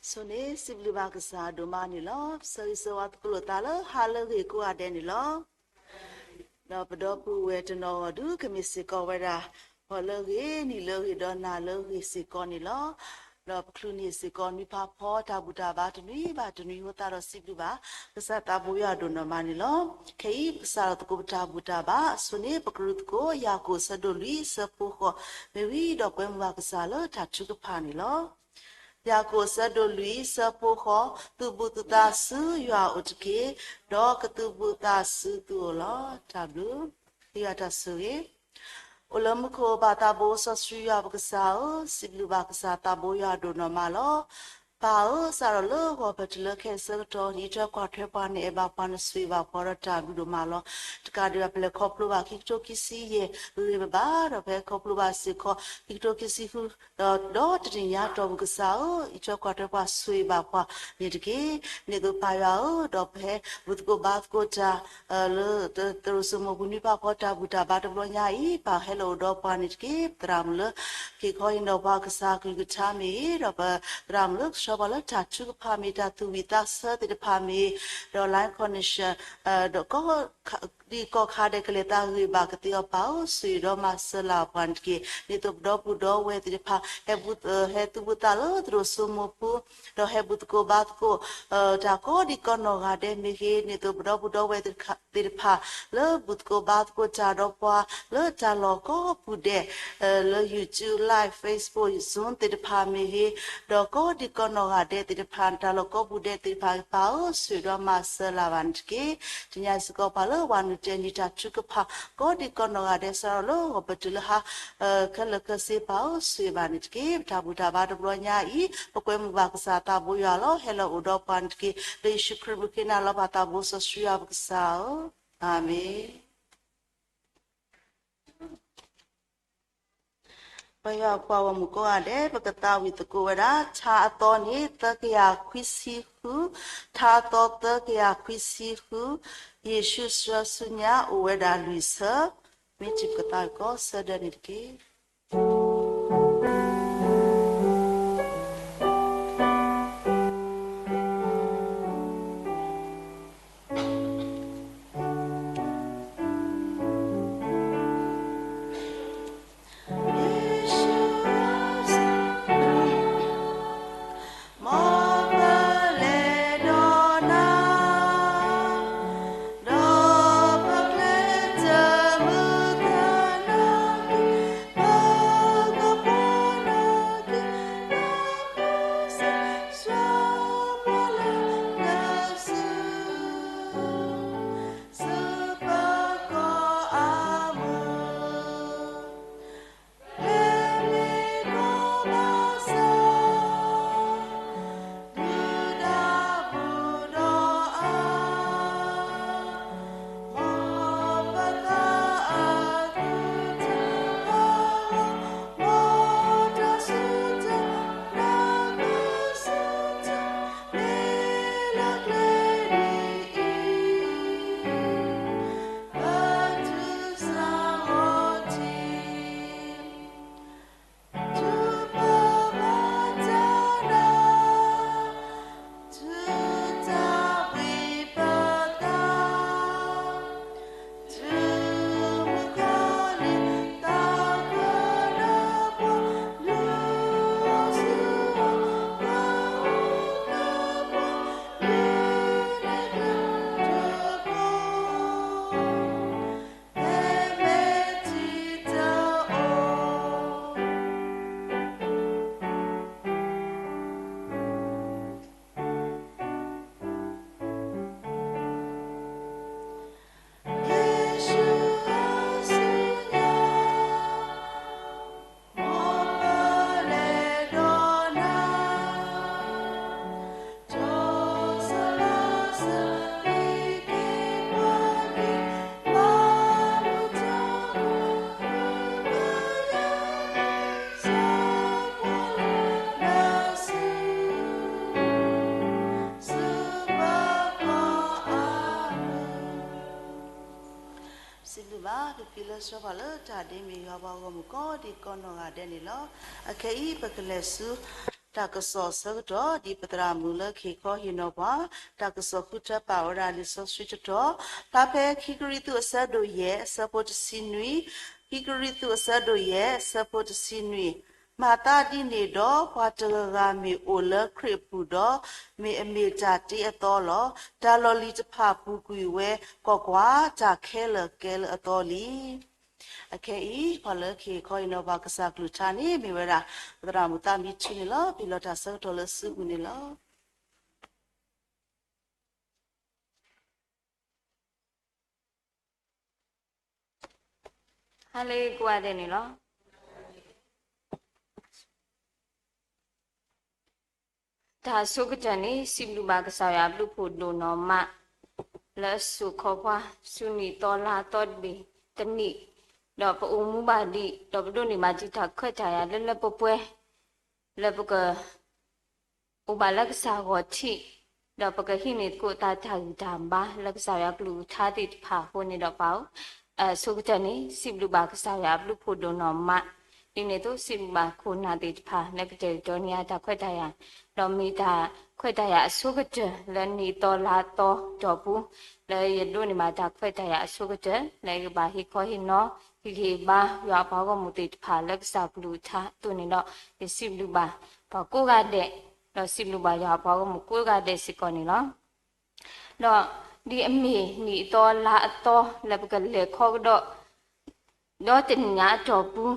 Sone siblibakasa domani lo sarisawat kulotala halage ko adeni lo no padopu wetano du kemisiko wera holage ni logi dona logi sikoni lo no kluni sikoni pa po tabuta batuni hotaro sibliba kasa tabuya donomani lo kei sarat ko tabuta ba sone pakrut ko yako sadoli sapuho mewi do kwemwa kasa lo tachu pani lo Yako sado lui sapoho tubuta su yua utke dok tubuta su tuolo tabu yata suye Ulamuko bata bo sasuya bakasao siblu bakasa tabo ya dono malo Pao saralo ho petlo kesa to ni cha kwathe pa ne ba pa na swi ba por ta bu do malo tka de ple khoplu ba ki to kisi ye ri ba ro pe khoplu ba si kho ki to kisi hu do tin ya to bu sa o I cha kwathe pa swi ba pa ni de ki ne go pa ya o do pe bu ko ba ko cha lo to su mo bu ni pa ko ta bu ta ba to nya I pa hello do pa ni ki tram lo ki kho in do ba ka sa ki cha mi ro ba tram lo Shabala tachu pamita tu vita sa de pami do line condition do ko di ko khade kleta ri ba kati pao si do masala panki ni to do pu do we de pa he tu butalo tro sumo pu do he but ko bat ko ta ko di ko no ga de mi he ni to do pu do we de pa le but ko bat ko cha do pa le cha lo ko pu de le YouTube live Facebook Zoom de pa mi he do ko di ko no ga de pan ta lo ko bu de pa pao si do masala panki tinya ko pa lo wan Jenny Tachuka, God, the Conoga Salo, or Petulaha, Kalakasi Pao, Sivanit Cave, Tabutaba, Bronya, E, Poquem Vakasa, Tabuyalo, Hello, Udopantki, the Shukribukina Lavatabusa, Sriavasao. Amen. Paya Pawa Mukoade, Pagata with the Goda, Ta Tony, Takia Quisi who, Ta Tota Kia Quisi who, Yeshu Sunya, Ueda Luisa, Michipatako, Sadaniki. Shavala, Tadi, Miyabamuko, the Konoga Denilo, a Kai Bakalesu, တာကစောစတော့ဒီပတရာမူလခေခောဟိနောပါတာကစောခုထပါဝရာလီဆောဆွစ်တော့တာပဲခိကရီတုအစဒိုရဲ့ဆပ်ပေါ်တစီနွီခိကရီတုအစဒိုရဲ့ဆပ်ပေါ်တစီနွီမာတာဒီနေတော့ဘွာတကမီအိုလခရပူတော့မေအမေတာတီအတော်လောဒါလော်လီတဖပူကွေဝဲကောကွာဂျာခဲလကဲလအတော်လီအခဲဤဖလခေခေါ်နောဘာကစားကလူချာနေမိဝရာဒရာမူတာမီချီနေလောဘီလောတာဆောတော်လစုဘူးနေလောဟာလေကွာတဲ့နေလောဒါဆုကတန်နေစီဘလူဘာကစားရဘလူဖို့ဒိုနော်မလက်စုခေါ်ပွားဆုနီတော်လာတော်ဘီတနိတော့ပအုံမူပါဒီတော့ဘတို့နေမှာကြည့်တာခွက်ချာရလက်လက်ပပွဲလက်ပကဥပါလကစားကိုချိတော့ပကဟိနေကိုတာထာဓမ္ဘာလကစားရကလူထားတိဖာဟိုနေတော့ပေါ့ဆုကတန်နေစီဘလူဘာကစားရဘလူဖို့ဒိုနော်မဒီနေ့တော့စီဘလူဘာခိုနာတိဖာလက်ကတဲ့ဒေါ်နီယာတာခွက်ချာရတော့မိတာခွက်တရအဆုကတလည်းနီတော်လာတော်တော့ဘူးလည်းရတို့နေမှာဒါခွက်တရအဆုကတလည်းဘာဟိခေါ်ဟိနော်ဒီဘာရွာဘောကမူတိဖာလက်စားဘလူးထားသူနေတော့ဒီစီဘလူးဘာဘာကိုကတဲ့တော့စီဘလူးဘာရွာဘောကမူကိုကတဲ့စီကောနေနော်တော့ဒီအမေနီတော်လာတော်လည်းပကလေခေါ်တော့တင်ညာတော့ဘူး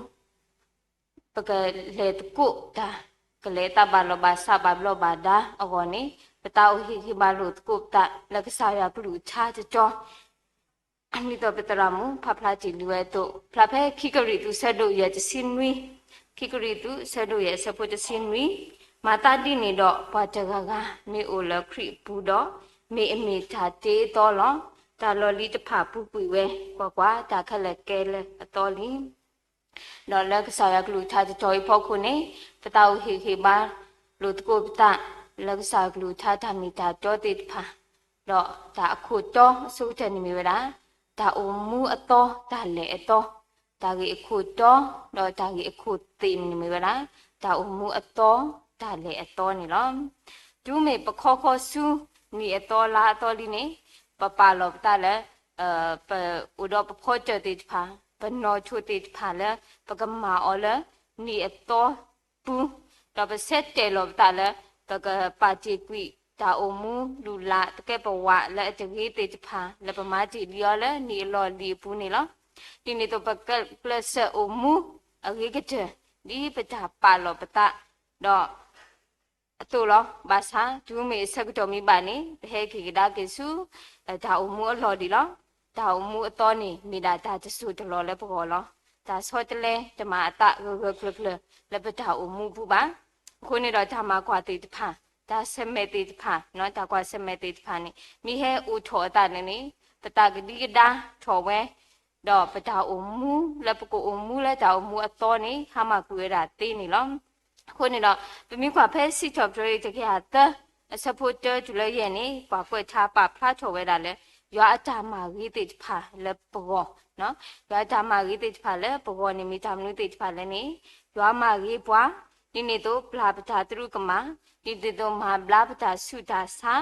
ပကလေတကုတာကလေတာဘာလောဘာစာဘာလောဘာဒါအကောနေပတာဥဟိခိဘာလို့ကုတ်တာလက်ကစားရဘလူးချာကြောအမိတော့ပတရာမူဖဖလာကြည့်လွယ်တော့ဖလာဖဲခိကရီသူဆက်တို့ရဲ့စင်ဝီခိကရီသူဆက်တို့ရဲ့စဖို့တစင်ဝီမာတာတိနေတော့ဘာတကကမေအိုလခရီဘူးတော့မေအမေသာတေးတော်လောဒါလော်လီတဖပူပူဝဲကွာဒါခက်လက်ကဲလက်အတော်လီတော့လက်ကစားရကလူထားကြော်ဖို့ခုနေပတာဥဟိခိဘာလို့တကုတ်တာလက်စားကလူထားတာမိတာတော့တိဖာတော့ဒါအခုတော့စုတဲ့နေမိဝလားဒါအုံမူအတော်ဒါလေအတော်ဒါကြီးအခုတော့ဒါကြီးအခုသိနေမိလားဒါအုံမူအတော်ဒါလေအတော်နေလောဒူးမေပခောခောစုနီအတော်လာအတော်လီနေပပလောတာလေပဥဒပဖောချတိဖာပနောချုတိဖာလေပကမာအော်လေနီအတော်ပူတော့ပဆက်တဲလောတာလေပကပါချီကွီတာအုံမူလူလာတကဲပဝလက်အတကြီးတေဖာလက်ပမာကြီးလျော်လဲနီလော်လီပူနေလောဒီနေတော့ပကပလတ်အုံမူအကြီးကတဲ့ဒီပတာပါလောပတာတော့အတူလောဘာသာဒူးမေဆက်တော်မိပါနေဘဲခိကဒါကေစုဒါအုံမူအလော်ဒီလောဒါအုံမူအတော်နေမိတာဒါတဆူတလော်လဲပေါ်လောဒါဆောတလဲဓမ္မအတဂဂကလလက်ပတာအုံမူဘူးပါခုနေတော့ဓမ္မကွာတေတဖာဒါစမေတိတဖာနော်ဒါကွာစမေတိတဖာနေမိဟဲဥထောတာနေပတကတိကဒါထောဝဲတော့ပတာအုံမူလက်ပကိုအုံမူလက်ဒါအုံမူအတော်နေဟာမကွေးတာတေးနေလောခုနေတော့ပမိကွာဖဲစီထောပရိတကေအတစပိုတာကျလရဲ့နေပွားပွက်ထားပါဖလားထောဝဲတာလဲရွာအတာမာဂိတိတဖာလက်ပေါ်နော်ရွာအတာမာဂိတိတဖာလဲပေါ်နေမိတာမလို့တိတဖာလဲနေရွာမာဂိပွားဒီနေ့တော့ဘလာပတာသူကမာဒီတော့မဘလာပတာဆုတာစာ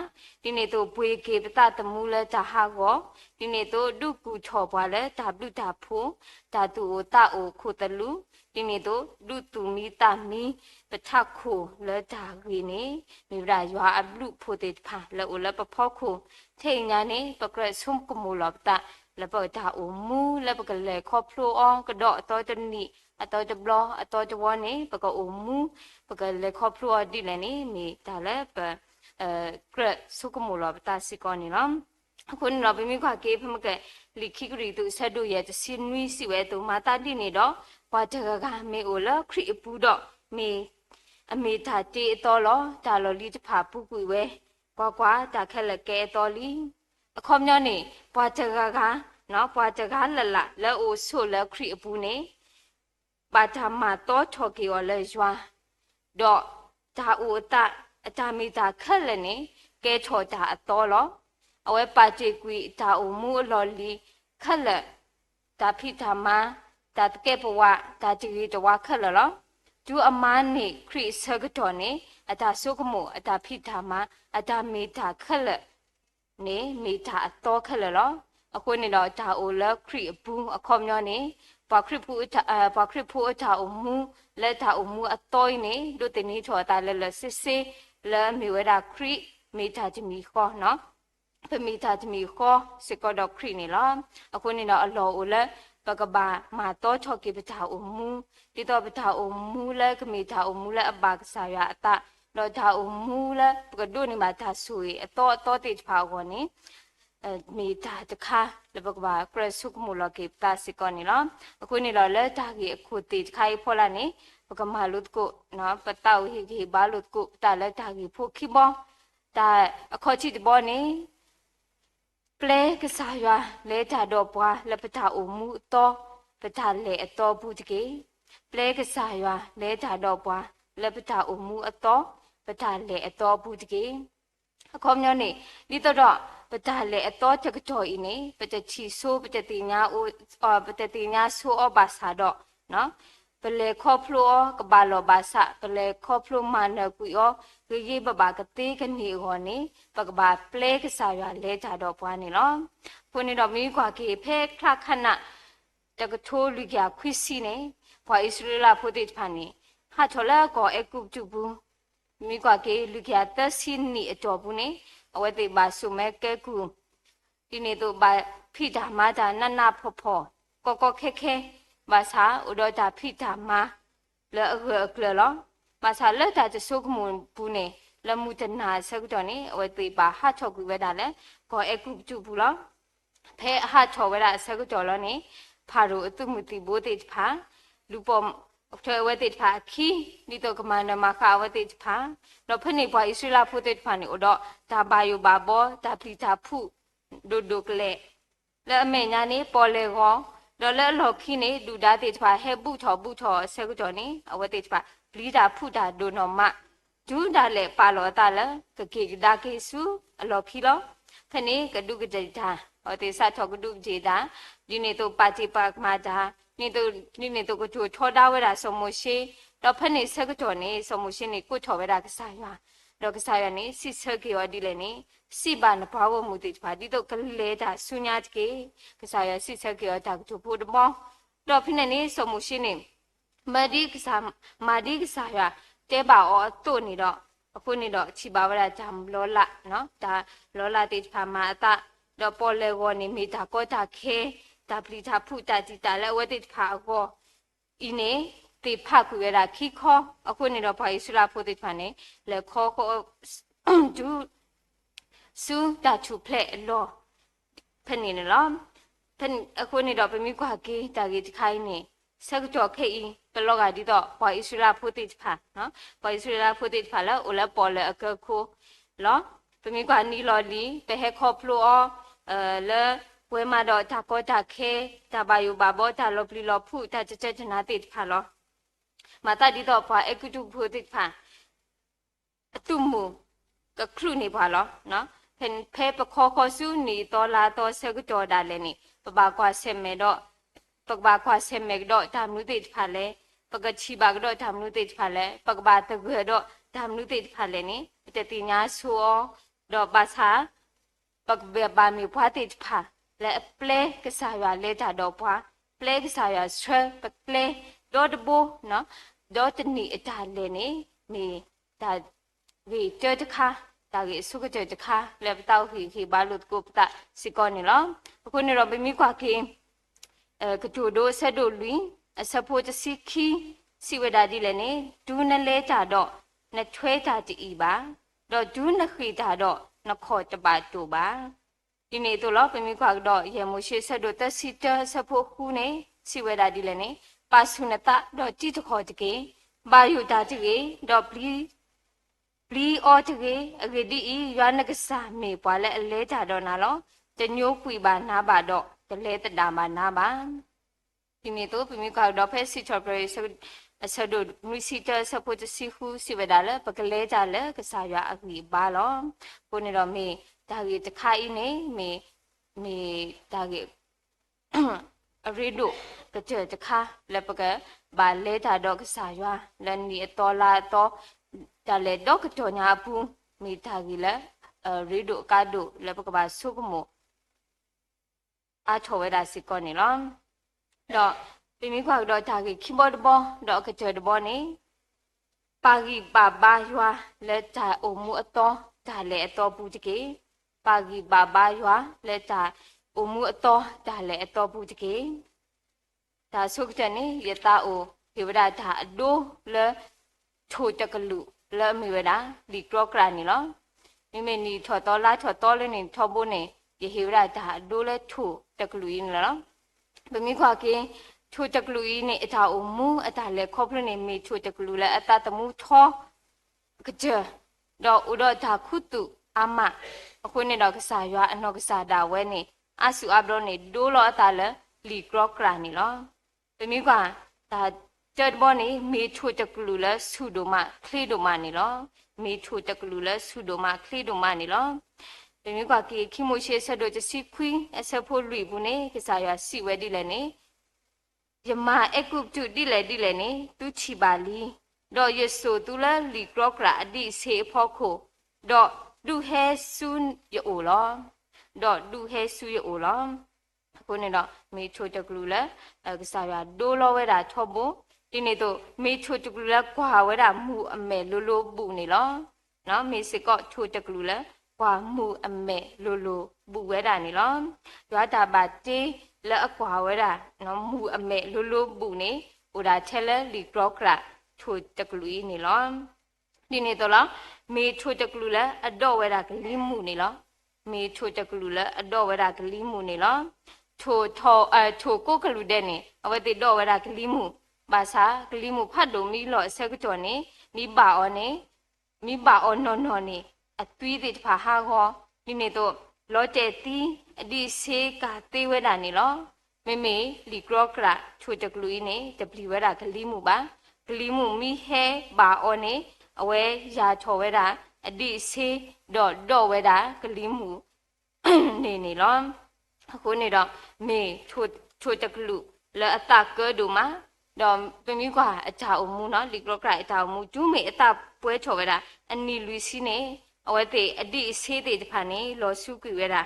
ဒီနေ့တော့ဘွေကေပတာတမူလဲတာဟာကောဒီနေ့တော့ဒုကူချော်ပွားလဲဒါပလူတာဖိုးဒါတူတာအိုခုတလူဒီနေ့တော့ဒုတူမီတာမီပထခုလဲတာကြီးနေမိဗရာရွာအဘလူဖိုတေဖာလဲအိုလဲပဖောက်ခုထိန်ညာနေပကရဆုံကမူလပတာလဲပတာအိုမူလဲပကလဲခေါဖလိုအောင်ကတော့အတော်တနီအတော်တဘလအတော်တဝနေပကအုံမူပကလေခေါပလိုဒီလည်းနေမိဒါလည်းပကရဆုကမူလပတာစီကောနေနော်အခုတော့ပြမိခွာကေဖမကလီခိကရီသူဆက်တို့ရဲ့စင်နွီစီဝဲသူမာတာတိနေတော့ဘာတကကမေအိုလခရီအပူတော့မေအမေသာတေအတော်လောဒါလောလီတဖာပူကွေဝဲကွာဒါခက်လကဲတော်လီအခေါမျောနေဘာတကကနော်ဘာတကလလလဲအိုဆိုလခရီအပူနေပါတာမာတော့ထော်ကီော်လဲရွာတော့ဒါဦးတာအတာမီတာခက်လည်းနေကဲထော်တာအတော်လောအဝဲပါချေကွီဒါဦးမူအလော်လီခက်လက်ဒါဖိတာမာဒါတကဲဘဝဒါကြည်တဝါခက်လော ဒူအမန်နေခရစ်ဆဂတော်နေအတာဆုကမှုအတာဖိတာမအတာမေတာခက်လက်နေမေတာအတော်ခက်လက်လောအခုနေတော့ဒါအိုလခရစ်ဘူးအခေါမျောနေပါခရစ်ဖူပါခရစ်ဖူအတာအမှုလက်တာအမှုအတော်နေတို့တင်နေထော်တာလဲလဲစစ်စစ်လဲမြေဝဲတာခရစ်မေတာချမီခေါ်နော်ဖမီတာချမီခေါ်စကောဒခရစ်နေလားအခုနေတော့အလောအိုလဲပကဘာမာတော့ချောကိပတာအမှုဒီတော့ပတာအမှုလဲကမေတာအမှုလဲအပါကစားရအတာတော့ဒါအမှုလဲပကဒုနေမှာဒါဆူရအတော့တိဖာကောနေမေတာတခါလဘကဘာကရဆုကမူလကေပတာစကောနေလားအခုနေတော့လဲဒါကြီးအခုတိတခိုင်ဖော်လာနေပကမာလုတ်ကိုနော်ပတောက်ဟိကြီးဘာလုတ်ကိုတာလဲဒါကြီးဖို့ခိဘောဒါအခေါ်ချစ်ဘောနေပလေကစားရလဲတာတော့ပွားလပတာအမှုတော့ပတာလေအတော်ဘူးတကေပလေကစားရလဲတာတော့ပွားလပတာအမှုအတော်ပတာလေအတော်ဘူးတကေအခေါ်မျိုးနေဒီတော့ပတာလေအတော်ချက်တော်ဤနေပတချီဆိုးပတတိညာအိုပတတိညာဆိုးအဘာသာတော့နော်ပလေခေါဖလိုကဘာလောဘာစာပလေခေါဖလိုမနကွီအောရေဘဘာကတိကနေဟောနေပကဘာပလေကစားရလဲတာတော့ပွားနေလောဖွနေတော့မိကွာကေဖဲခခဏတကထိုးလူကြခွီစီနေဘွာဣစရေလဖို့တိဖာနေဟာချောလာကောအကုတုဘူးမိကွာကေလူကြသက်စီနီအတော်ဘူးနေအဝတိပါဆုမဲကဲကူဒီနေတော့ဘာဖိတာမာတာနနဖောဖောကောကောခဲခဲဘာသာဥဒတာဖိတာမာလဲအကလလောဘာသာလက်တာစုကမွန်ဘူးနေလမှုတနာဆက်တော့နေအဝတိပါဟာချောကူဝဲတာလဲကောအကုတုဘူးလောဖဲဟာချောဝဲတာဆက်တော့လောနေဖာရိုအတုမူတိဘိုတိဖာလူပေါ်ထွေဝတိဖာခီဒီတော့ကမန္နမခဝတိဖာတော့ဖနေပွားဣစရာဖို့တိဖာနေဥတော့ဒါဘာယဘာဘောဒါပလီတာဖုဒိုဒိုကလေလဲအမေညာနေပေါ်လေကောတော့လဲလော်ခီနေဒူဒါတိဖာဟဲပုထောဆက်တော့နေအဝတိဖာပလီတာဖုတာဒိုနော်မဒူဒါလေပါလောတာလဲကကေဒါကေစုအလော်ခီလောဖနေကဒုကတိတာဟောတိစထောကဒုကြေတာဒီနေတော့ပါတိပါမာတာနေတော့ကိုချိုထောတာဝဲတာစမရှိတော့ဖနေဆက်ကြောနေစမရှိနေကိုထောဝဲတာကစားရတော့ကစားရနေစစ်ဆက်ကြောဒီလေနေစိဘာနဘာဝမှုတိပါဒီတော့ကလေတာဆုညာတကေကစားရစစ်ဆက်ကြောတာကိုဖို့တော့တော့ဖနေနေစမရှိနေမာဒီကစားရတဲပါအောတို့နေတော့အခုနေတော့ချီပါဝရဂျမ်လောလာနော်ဒါလောလာတိဖာမာတာတော့ပေါ်လေဝနေမိတာကောတာခဲဒါပလီတာဖူတာတီတာလဲဝတိဖာကောဤနေတေဖာကူရတာခိခောအခုနေတော့ဘာဣစရာဖို့တိဖာနေလဲခောဒူစူတာချူဖလက်လောဖနေနေလောဖန်အခုနေတော့ပမိကွာကေတာကေတခိုင်းနေဆက်ကြောခေဤဘလောကဒီတော့ဘာဣစရာဖို့တိဖာနော်ဘာဣစရာဖို့တိဖာလဲအိုလဲပေါ်လဲအကခိုလောပမိကွာနီလော်လီပဲဟဲခောဖလိုလဲဝဲမှာတော့တာကောတာခဲတာဘာယူဘာဘောတာလောပလီလောဖုတာချက်ချနာတိဖာလောမတာဒီတော့ဘာအကုတုဖို့တိဖာအတုမူကခရုနေပါလောနော်ဖဲပခောခောစုနီတော်လာတော်ဆက်ကြောတာလဲနေပပကွာဆက်မဲတော့ပကဘာကွာဆက်မဲတော့တာမနုတိဖာလဲပကချီဘာတော့တာမနုတိဖာလဲပကဘာတကွေတော့တာမနုတိဖာလဲနေတတိညာဆိုတော့ဘာသာပကဘေဘာမီဖွာတိဖာလဲပလေကစားရလဲတာတော့ပွားပလေကစားရဆွဲပလေဒေါ်တဘူနော်ဒေါ်တနီအတာလဲနေမိဒါဝီတဲတခါဒါကြီးစုကတဲတခါလဲပတောက်ခီဘာလို့ကိုပတာစီကောနေလောအခုနေတော့ဘမိကွာခေကတူဒိုဆက်တို့လွင်အစဖို့တစီခီစီဝဒါဒီလဲနေဒူးနလဲတာတော့နထွဲတာတီပါတော့ဒူးနခီတာတော့နခေါ်တပါတူပါဒီနေ့တော့ပမိကွာတော့ရေမရှိဆက်တို့တက်စီတဆဖို့ခုနေစီဝဲတာဒီလည်းနေပါဆုနတာတော့ကြည့်တခေါ်တကေဘာယုတာတကေတော့ပလီအော်တကေအဂဒီရွာနကစာမေပွာလဲအလဲကြတော့နာလောတညိုးပွေပါနာပါတော့တလဲတတာပါနာပါဒီနေ့တော့ပမိကွာတော့ဖက်စီချော်ပရေးအစဒုမီစီတဆဖို့တစီခုစီဝဲတာလဲပကလဲကြလဲကစားရွာအကြီးပါလောကိုနေတော့မေဒါကြီးတခိုင်းနေမေဒါကြီး ရီဒိုကကြတခါလက်ပကဘာလဲတာတော့ကစားရွာလန်နီတော်လာတော့ဒါလေတော့ကတော်ညာပူမိသားကြီးလဲရီဒိုကာဒိုလက်ပကဘာဆုကမိုအားထော်ဝဲတာစစ်ကောနေလောတော့ပြမိခွာတော့ဒါကြီးခိဘောတဘောတော့ကကြတဘောနေပါဂီပါဘာရွာလက်တာအုံမှုအတော်ဒါလေအတော်ပူတကေပါဂီပါဘာရွာလက်တာအုံမှုအတော်ဒါလေအတော်ပူတကေဒါဆုကတဲ့နေယတာအိုဒီဝဒတာအဒိုလဲထိုတကလူလဲမိဝဒဒီကရကရနီလောမိမနီထော်တော်လာထော်တော်လဲနေထော်ဖို့နေယေဟေဝဒတာအဒိုလဲထိုတကလူရင်းလောဗမိခွာကင်းထိုတကလူရင်းနေအတာအုံမှုအတာလဲခေါပရနေမိထိုတကလူလဲအတာတမှုထောကကြတော့ဥဒတာခုတုအမအခုနေတော့ကစားရွာအနောက်ကစားတာဝဲနေအဆူအဘရောနေဒိုလောအတာလဲလီကရကရနီလောပြမိကွာဒါကျတ်ဘောနေမေချိုတကလူလဲဆူဒိုမခလီဒိုမနီလောမေချိုတကလူလဲဆူဒိုမခလီဒိုမနီလောပြမိကွာကေခိမိုရှေဆက်တို့ချစီခွီအဆက်ဖို့လွိဘူးနေကစားရွာစီဝဲဒီလဲနေယမအကုတုဒီလဲနေသူချီပါလီတော့ယေဆိုသူလဲလီကရကရအဒီစေဖို့ခိုတော့ဒူဟဲဆုယောလောတော့ဒူဟဲဆုယောလောကိုနေတော့မေချိုတကလူလဲကစားရွာဒိုလောဝဲတာထော့ဖို့ဒီနေ့တော့မေချိုတကလူလဲကွာဝဲတာမှုအမဲလိုလိုပူနေလောနော်မေစကောချိုတကလူလဲကွာမှုအမဲလိုလိုပူဝဲတာနေလောရွာတာပါတေးလက်အကွာဝဲတာနော်မှုအမဲလိုလိုပူနေဟိုဒါထဲလဲလီကရော့ကရာချိုတကလူနေလောဒီနေ့တော့လားမေချိုတကလူလဲအတော့ဝဲတာကလေးမှုနေလောမေချိုတကလူလဲအတော့ဝဲတာကလေးမှုနေလောထိုကိုကလူတဲ့နေအဝတိတော့ဝဲတာကလေးမှုဘာသာကလေးမှုဖတ်လို့မီလောဆက်ကြောနေမိပါအောနေမိပါအောနော်နေအသွီးတွေတဖာဟာခေါ်ဒီနေ့တော့လောတဲ့တီအဒီစေကသေးဝဲတာနေလောမေမေလီကရော့ကရာချိုတကလူနေတပလီဝဲတာကလေးမှုပါကလေးမှုမိဟဲပါအောနေအဝဲရာချော်ဝဲတာအဒီစေတော့ဝဲတာကလေးမှုနေလောအခုနေတော့မေချိုတကလူလဲအတကဲဒူမာတော့ပြမိကွာအချာအမှုနော်လီကရော့ကရိုက်အချာအမှုကျူးမေအတပွဲချော်ဝဲတာအနီလူစီနေအဝဲတေအဒီဆေးတေတဖာနေလောစုကွေဝဲတာ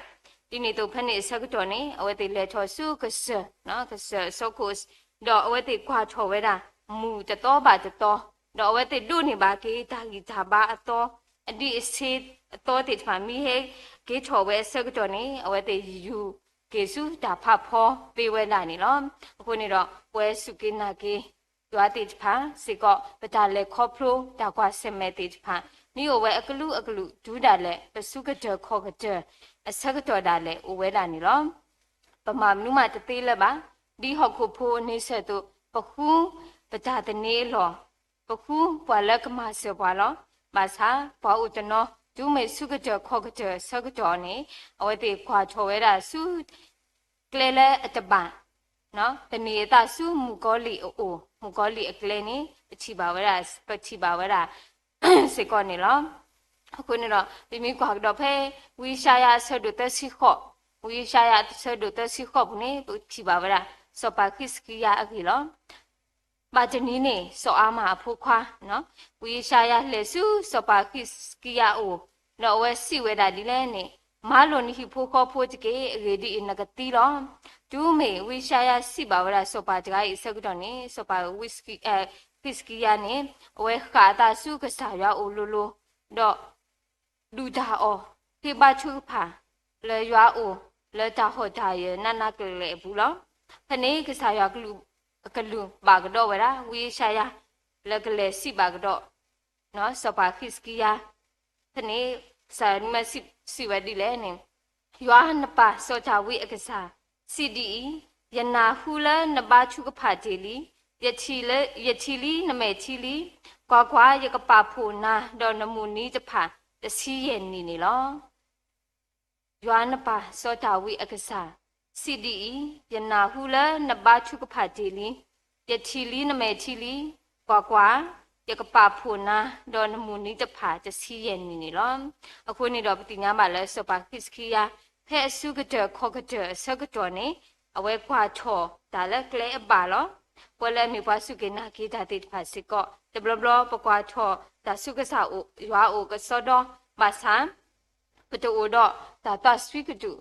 ဒီနေ့တော့ဖက်နေဆက်ကြော်နေအဝဲတေလဲချော်စုကဆနော်ကဆဆောကုစတော့အဝဲတေကွာချော်ဝဲတာမူတတော်ပါတတော်တော့အဝဲတေဒုနေပါကေတာဂီတာပါအတော်အဒီဆေးအတော်တေတဖာမိဟဲကေချော်ဝဲဆက်ကြော်နေအဝဲတေယူကေစုတာဖဖောပေဝဲလာနေလောအခုနေတော့ပွဲစုကိနာကေရွာတိဖာစေကောပဒါလေခေါပရိုတာကွာစမဲတိဖာနီဝဲအကလူဒူးတာလေပစုကတခေါကတအစကတော်တာလေဝဲလာနေလောပမာနုမတသေးလဲပါဒီဟောက်ခုဖိုးနေဆက်တော့ပခုပဒါတနေလောပခုပွာလကမဆေပွာလောဘာသာပွာဥတနောဒူမေစုကတခေါကတစကတော်နေအဝဲတိခွာချော်ဝဲတာစုကလေလေအတပနော်တနေတာစုမူကောလီအိုမူကောလီအကလေနေပချီပါဝဲတာစေကောနေလောအခုနေတော့ပြမိကွာတော့ဖဲဝီရှာယာဆဒုတစီခောဝီရှာယာဆဒုတစီခောဘူးနေပချီပါဝဲတာစောပါခိစကီယာအကီလောဘာတနီနေစောအားမအဖို့ခွာနော်ဝီရှာယာလေစုစောပါခိစကီယာအိုနော်ဝဲစီဝဲတာဒီလဲနေမာလိုနီဖိုခောဖိုတကေရေဒီနကတီလောဒူမေဝီရှာယာစီပါဝရစောပါတကအိဆက်ကတော့နေစောပါဝီစကီဖစ်စကီယာနေဝဲခါတာစုကစားရအိုလိုလိုတော့လူတာအောဖေပါချူဖာလေရွာအိုလေတာဟောတာရနနာကလေးဘူးလောဖနေကစားရကလူပါကတော့ဝရဝီရှာယာလကလေးစီပါကတော့နော်စောပါဖစ်စကီယာဖနေစာမစီဝဒီလဲနေရွာနပါစောချဝီအကစား CDE ယနာဟူလနဘာချုကဖာတီလီယချီလီနမေချီလီကွာယကပဖိုနာဒေါ်နမူနီတဖာတစီရဲ့နေလောရွာနပါစောတာဝီအကစား CDE ယနာဟူလနဘာချုကဖာတီလီယချီလီနမေချီလီကွာယကပဖိုနာဒေါ်နမူနီတဖာတစီရဲ့နေလောအခုနေတော့ပတိညာမှာလဲစောပါခစ်စကီယာဖဲစုကတခေါကတဆကတော်နေ အဝဲခွာချောဒါလည်းကလဲအပါလောပွဲလဲမြေပွားစုကေနာကေတာတိဖာစစ်ကောတဘလဘလပကွာချောဒါစုကစားအိုရွာအိုကစောတော့မဆန်ပတူတော့ဒါတဆွီကတူ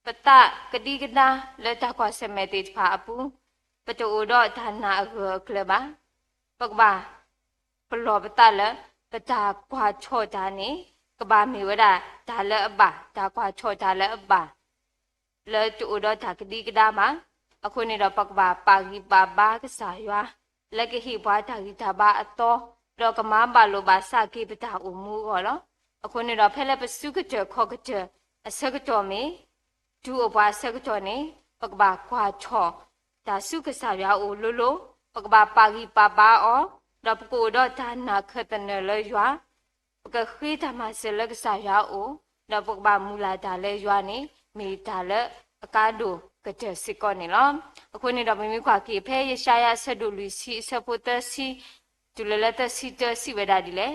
ပတကတိကနာလက်တကွာစမဲတိဖာအပူပတူတော့ဒါနာကလပါပကဘာပလောပတလပတာကွာချောဒါနေကဘာမီဝဒဒါလည်းအပါဒါကွာချောဒါလည်းအပါလဲတူတော့ဒါကတိကနာမှာအခုနေတော့ပကဘာပါဂီပါဘာကစားရွာလက်ကဟိဘွားဒါဂီတာဘာအတော်တော့ကမန်းပါလိုပါစကိပတာအမှုကောလောအခုနေတော့ဖဲလက်ပစုကကြခေါကကြအစကကြောမေဒူအဘွားစကကြောနေပကဘာခွာချောဒါစုကစားရွာအိုလိုလိုပကဘာပါဂီပါဘာအောတော့ပကိုတော့ဒါနာခတနလဲရွာပကခိတမစလကစားရွာအိုတော့ပကဘာမူလာဒါလဲရွာနေမိဒါလဲအကားတို့ကကြစစ်ကောနေလောအခုနေတော့မိမိခွာကေဖဲရရှာရဆက်တို့လူစီဆပ်ဖို့တစီတူလလက်တစီတစီဝဒဒီလေ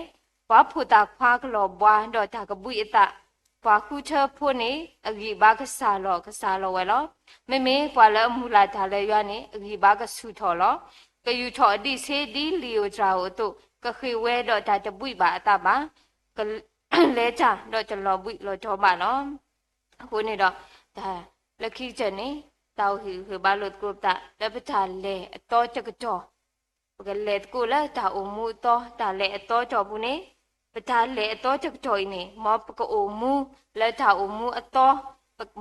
ဘွားဖို့တာခွာကလောဘွားတော့တာကပုအတဘွားခုချဖို့နေအဂီဘာကစားလောဝဲလောမိမိဘွားလဲမူလာဒါလဲရွာနေအဂီဘာကဆူထော်လောကယူထော်အတိစေဒီလီယိုဂျာဟိုတို့ကခိဝဲတော့ဒါတပုပါအတပါကလဲချတော့ကျလောပုလောတော့ပါနော်အခုနေတော့ဒါလက်ခိချက်နေတောက်ဟီဘာလို့ကိုတာလက်ပချလေအတော်ချက်ကြောပကလက်ကိုလာတာအမှုတော့ဒါလေအတော်ကြောဘူးနေပချလေအတော်ချက်ကြောနေမောပကအမှုလက်တာအမှုအတော်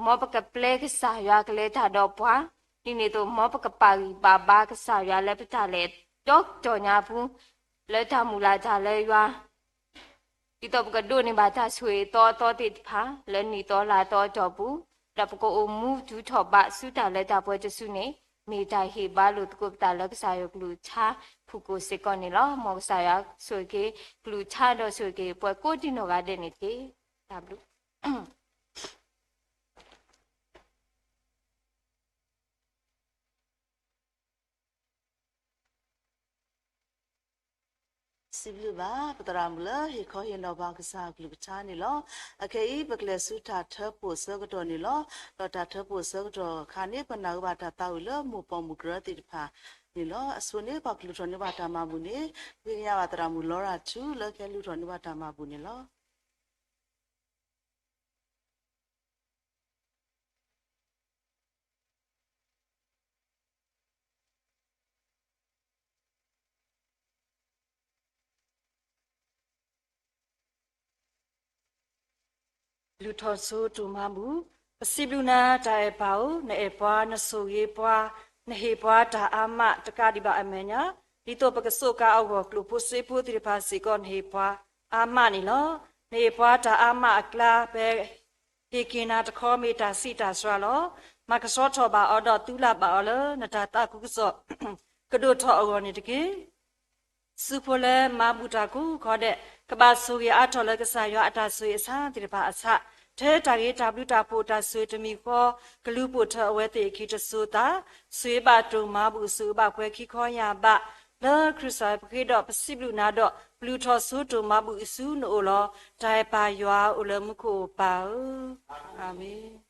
မောပကပလေကစားရကလေးတာတော့ပွားဒီနေတော့မောပကပါရီပါဘာကစားရလက်ပချလေတော့ကြောညာဘူးလက်တာမူလာကြလဲရွာဒီတော့ပကဒိုနေပါတာဆွေတော့တိဖာလဲနီတော့လာတော့ကြောဘူးတပကိုအမှုဒူထော်ပါစုတာလက်တာပွဲတစုနေမိတိုင်ဟေဘာလို့တကုတ်တာလက်ကစားရကလူချာဖူကိုစေကောနေလောမောဆာရဆွေကေကလူချာတော့ဆွေကေပွဲကိုတီနိုကတဲ့နေတေဒါဘလူစီဘလူပါပတရာမလဟေခေါ်ရင်တော့ဘာကစားကလူပချာနေလောအခေဤပကလစုတာထဖို့စကတော်နေလောတော့တာထဖို့စကတော်ခါနေပနာဘာတာတောက်လမူပေါ်မူဂရတိတဖာနေလောအစွနေပကလူတော်နေဘာတာမဘူးနေပြရပါတရာမူလောရာချူလကဲလူတော်နေဘာတာမဘူးနေလောလူထော်ဆိုတူမမှုပစီဘလူနာတိုင်ပေါနေပွားနဆူရေပွားနေဟေပွားဒါအာမတကတိပါအမညာဒီတော့ပကဆုကအောက်ကလူပုစေပုတိပါစီကောနေပွားအာမနီလောနေပွားဒါအာမအကလာပဲဒီကိနာတခေါ်မီတာစီတာဆွာလောမကစောထောပါအော်တော့တူလာပါအော်လနတာတကုကစောကဒိုထောအောနေတကေစုဖိုလဲမဘူတာကူခေါ်တဲ့ကဘာဆူရအထော်လကစားရအတာဆွေအစားတိပါအစထဲတာရီ W တာပိုတာဆွေတမီခေါ်ဂလူပိုထအဝဲတေခိတဆိုတာဆွေပါတုံမဘူးစုပါခွဲခိခေါ်ရပါလောခရစ်ဆိုင်ပခေတော့ပစိဘလူနာတော့ဘလူထော်ဆူတုံမဘူးအစုနိုလောတိုင်ပါရွာဥလမှုကိုပါအာမင်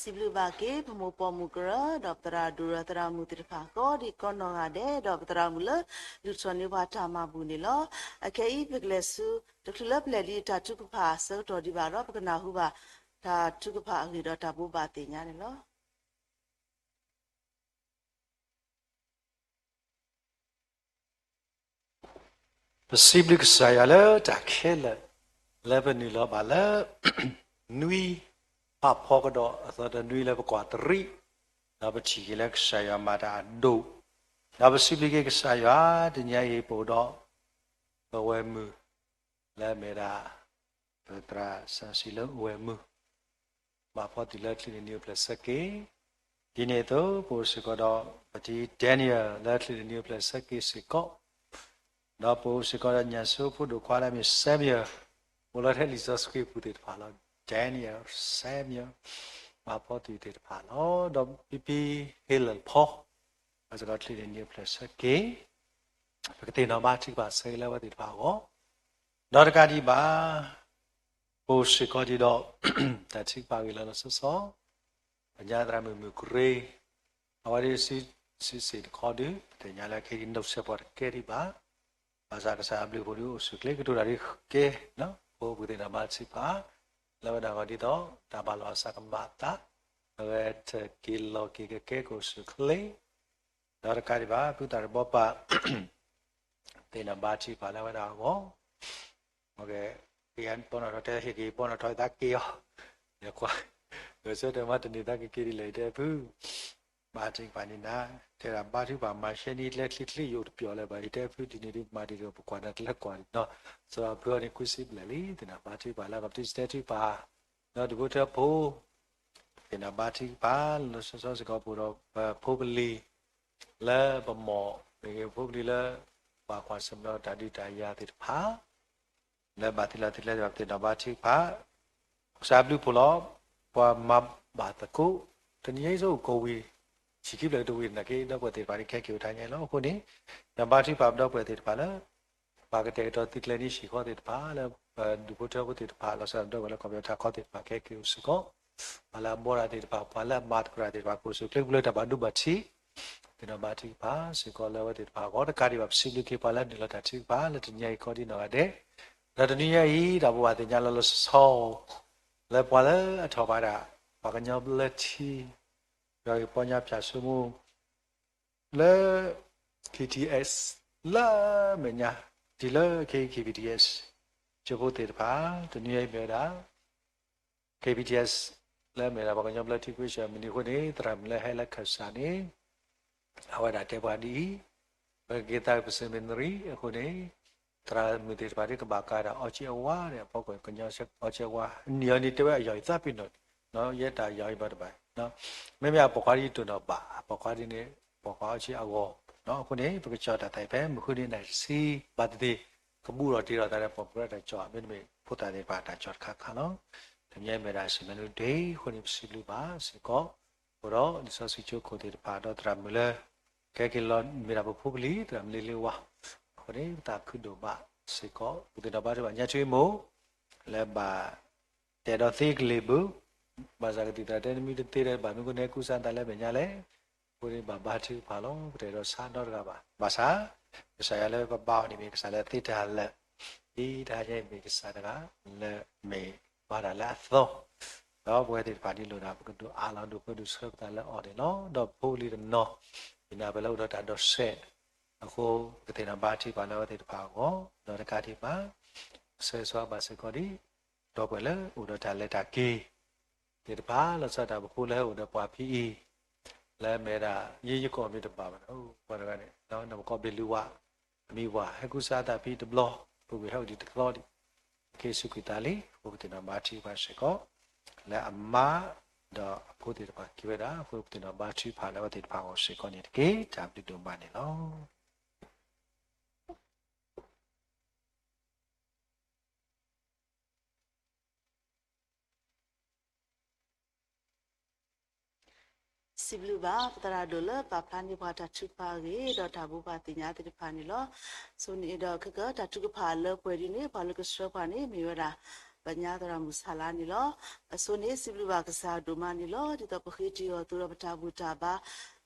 စီဘလူဘာကေဖမိုပေါ်မူကရဒေါပတရာဒူရတရာမူတိဖာကောဒီကောနောကတဲ့ဒေါပတရာမူလလူချောနေဘာတာမဘူးနေလောအကေဤပကလက်စုတခလပ်လက်လီတာတုကဖာဆောတော်ဒီဘာတော့ပကနာဟုပါဒါတုကဖာအခေတော့တာဘူးပါတင်ညာနေလော Possibly saya le tak khela le bani lo bala nui pa pokodo atau nui le kwatri na ba chi le saya mada do na possibly ke saya dunia ye podo wemu le mera petra sasilo wemu ma poti le kli ni plus ke dine to po sikodo pati Daniel le kli ni plus ke siko đó bố sẽ có nhà số phụ đồ qua lại mình xem nhờ một lần hết lý do suy phụ thể phá lo chén nhờ xem nhờ mà phó tùy thể phá lo đó pp hay là phó và sẽ có thể đến nhiều plus kế cái tiền nó ba chiếc bà xây là bà thể phá có đó là cái gì bà bố sẽ có gì đó tại chiếc bà vì là nó số số và nhà ra mình cười và đi sẽ có đứa để nhà là cái đâu sẽ bỏ cái đi bà Masa kasa abli bodu sukle kudu dari ke no bo bude nama sipa lawa dawa di to tabalo asa kembata wet kilo ke ko sukle dar kari ba putar bopa tena bachi pa lawa dawa go oke pian pono rote hiki pono thoi ta kio ya kwa so de ma tani ta ke ri le de pu ba ching pa ni na thế là ba thứ ba mà xe đi lên lịch yo được le ba ite fu di ni ma di ro kwa na le kwa no so pro ni kusip le li thế là ba thứ ba la gặp thứ thứ ba no du bo po thế là ba thứ ba nó so có bộ ro po bli le ba mo về po bli le ba kwa sam no da di da ya thì pha le ba thì la gặp thế là ba thứ ba sa blu po lo qua ma ba ta ko thế ni so ko wi chỉ kịp lại đồ là cái đó có thể phải cái kiểu thay nhảy nó không đấy là ba chiếc bắp đó có thể phải là ba cái tệ đó tít lên đi chỉ có thể phải là đủ bộ có thể phải là sao đó là có thể có thể phải cái kiểu sự có là mua ra thì phải là mát ra thì phải có sự cái bữa đó bạn đủ bát chi thì nó ba chiếc phải sự có là có thể phải có cái gì bắp xí lúc khi phải là được là chiếc phải là nhảy có đi nào đấy là tự nhiên ấy đã bảo thì nhảy là sau là phải là thọ bài đã và cái nhau là chi rồi bao nhiêu trả số mu là KTS là mình nhá thì là KPTS cho vô thể phá từ như ấy về đó KPTS là mình là bao nhiêu là thì quý giờ mình đi qua đấy làm là hay là khởi sản đấy họ đã theo qua đi và kita seminary qua đấy tra mình thì phải cái bà cái đó ở chiều qua này bao gồm cái nhau sẽ ở chiều qua nhiều đi theo dõi ta pin nó dễ ta dõi bao nhiêu nó mấy mẹ bỏ qua đi tụi nó bỏ qua đi này bỏ qua chỉ áo nóคนนี้ไปจอดแต่ไปเมื่อคืนนี้ไหนซีบัดดีก็บูรอที่เราแต่ผมก็ได้จอดไม่ได้พูดแต่ในป่าแต่จอดข้างๆเนาะทำยังไม่ได้สิมันดีคนนี้สิลูบ้าสิก็พอดิฉันสิจูคนที่ป่าเราตรามเลยแค่กินร้อนมีระบบพูดลีตรามเลยว่าคนนี้ตาขึ้นดูบ้าสิก็พูดถึงบ้าที่บ้านยาช่วยโม่แล้วบ้าแต่เราตีกลีบุบ้าจากที่ตาเดินมีตีได้บ้ามีคนนี้กู้สันตาเลยเป็นยังไงကိုယ်ဘာဘာချီဖာလုံးတဲ့တော့စားတော့ကပါဘာသာဆရာလည်းပေါ့နေပြီဆရာလည်းတိတာလက်ဒီဒါရဲ့မိကစားတကလက်မေဘာလာလာသောတော့ဘွယ်တဲ့ပါတီလို့တာဘုတို့အားလုံးတို့ဘုတို့ဆက်တာလည်းအော်တယ်နော်တော့ပိုးလီနော်ဒီနာဘယ်လို့တော့တာတော့ဆက်အခုတဲ့နာဘာချီပါလို့တဲ့ပါကောတော့တကတိပါဆယ်စွာပါစကောဒီတော့ဘယ်လဲဥဒတာလက်တာကေတဲ့ပါလို့စတာဘုလဲဥဒပွားဖီလဲမဲတာရေးရကောမြတ်ပါပါဟုတ်ဘာကလည်းတော့ကောဘီလူဝအမိဝဟကုစားတာပြီးတဘလဘုဝေဟောဒီတကလောဒီကေစုကိတာလီဘုတင်မာချီပါစေကောလဲအမတော့ဘုတင်ပါကိဝဒါဘုတင်မာချီဖာလဲတဲ့ပါကိုစေကောနေတကေဂျာပလီတုံပါနေလောสิบลูบาปตราโดลปาพลานิพาทัชุพาเกดอทาบุปาติญาติพานิลอสุนีดอคกะทัชุกพาเลปวยดิเนพาลกสรพานิมีวดาป ပညာတရာမူဆလာနီလောအစုနေစီဘလူဘာကစားဒူမာနီလောဒီတော့ပခိတီယောသူရပတာဘူတာဘာ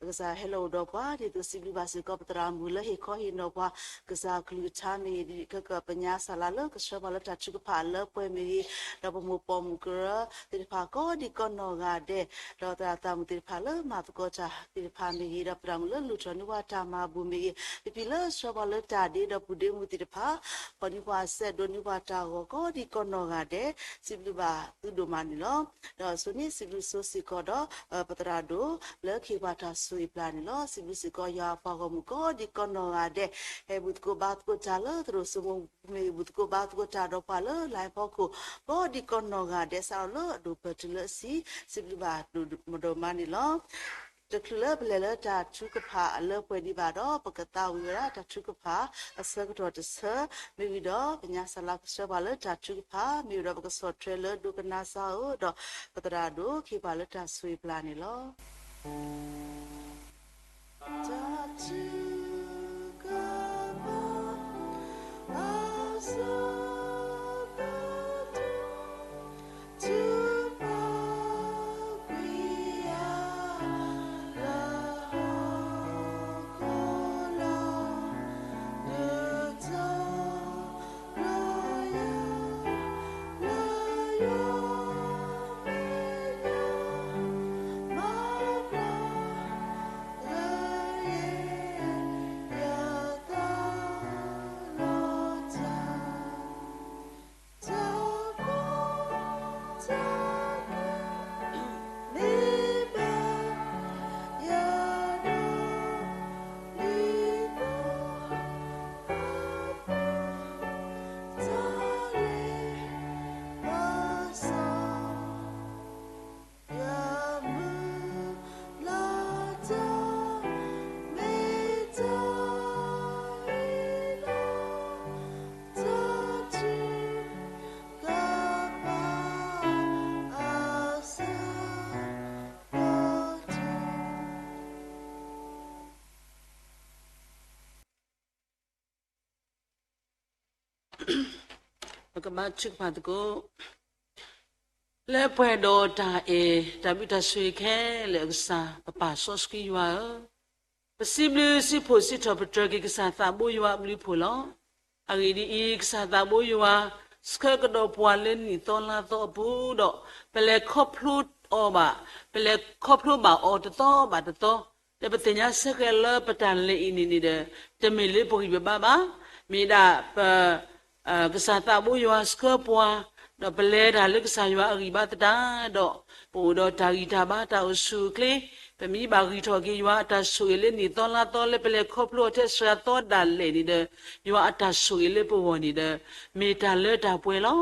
ကစားဟဲလိုတော့ကွာဒီသူစီဘလူဘာစီကောပတရာမူလဟေခေါဟီနောကွာကစားကလူချာမီဒီကပညာဆလာလောကရှဘလတာချုကဖာလပွဲမီတော့မူပေါ်မူကရဒီဖာကောဒီကောနောဂါတဲ့တော့တာတမူဒီဖာလမတ်ကောချာဒီဖာမီရပရမူလလူချနဝတာမာဘူမီဒီလရှဘလတာဒီတော့ပူဒီမူဒီဖာပနိဝါဆက်ဒိုနိဝတာကောဒီကောနောဂါတဲ့စီဘလူဘာသူဒိုမာနီလောတော့ဆုနေစီဘလူဆိုစီကောတော့ပတရာဒိုလက်ခေဘာတာဆွေပလာနီလောစီဘလူစီကောယာပါကောမူကောဒီကောနောဂါတဲ့ဟေဘုတ်ကိုဘတ်ကိုချာလောသူစမုံမေဘုတ်ကိုဘတ်ကိုချာတော့ပါလောလိုက်ပေါကိုကောဒီကောနောဂါတဲ့ဆောလောဒိုပတလစီစီဘလူဘာဒိုမဒိုမာနီလောတကလဘလတာချုကဖာအလပွဲဒီပါတော့ပကတာဝီရာတာချုကဖာအစကတော့တဆမိဝီတော့ပညာဆလာကစပါလတာချုကဖာမိဝီတော့ပကဆော့ထရလဒုကနာဆာဟိုတော့ပတရာဒိုခေပါလတာဆွေပလာနေလောတာချုကဖာအစကမချစ်ပါတကိုလဲပွဲတော်တာတပိတဆွေခဲလေကစားပပဆော့စကီယွာပစီဘလစီဖိုစီထပထရကစားသဘိုယွာဘလီဖိုလောအဂီဒီကစားသဘိုယွာစကကတော့ပွာလင်းနီတော်လာတော့ဘူးတော့ပလေခေါပလုတ်အော်ပါပလေခေါပလုတ်ပါအော်တော့ပါတော့တပတင်ညာစကလပတန်လေအင်းနီတဲ့တမီလေးပိုကြီးပါပါမိဒါကစားတာဘူးရွာစကပွားတော့ပလဲတာလက်ကစားရွာအဂီဘတတာတော့ပို့တော့ဒါဂီတာဘာတာအဆုကလေးပမီဘာဂီထော်ကြီးရွာအတဆွေလေးနီတော်လာတော်လေးပလဲခေါပလို့တဲ့ဆွာတော်ဒါလေးနေတဲ့ရွာအတဆွေလေးပို့ဝင်နေတဲ့မေတာလက်တာပွဲလော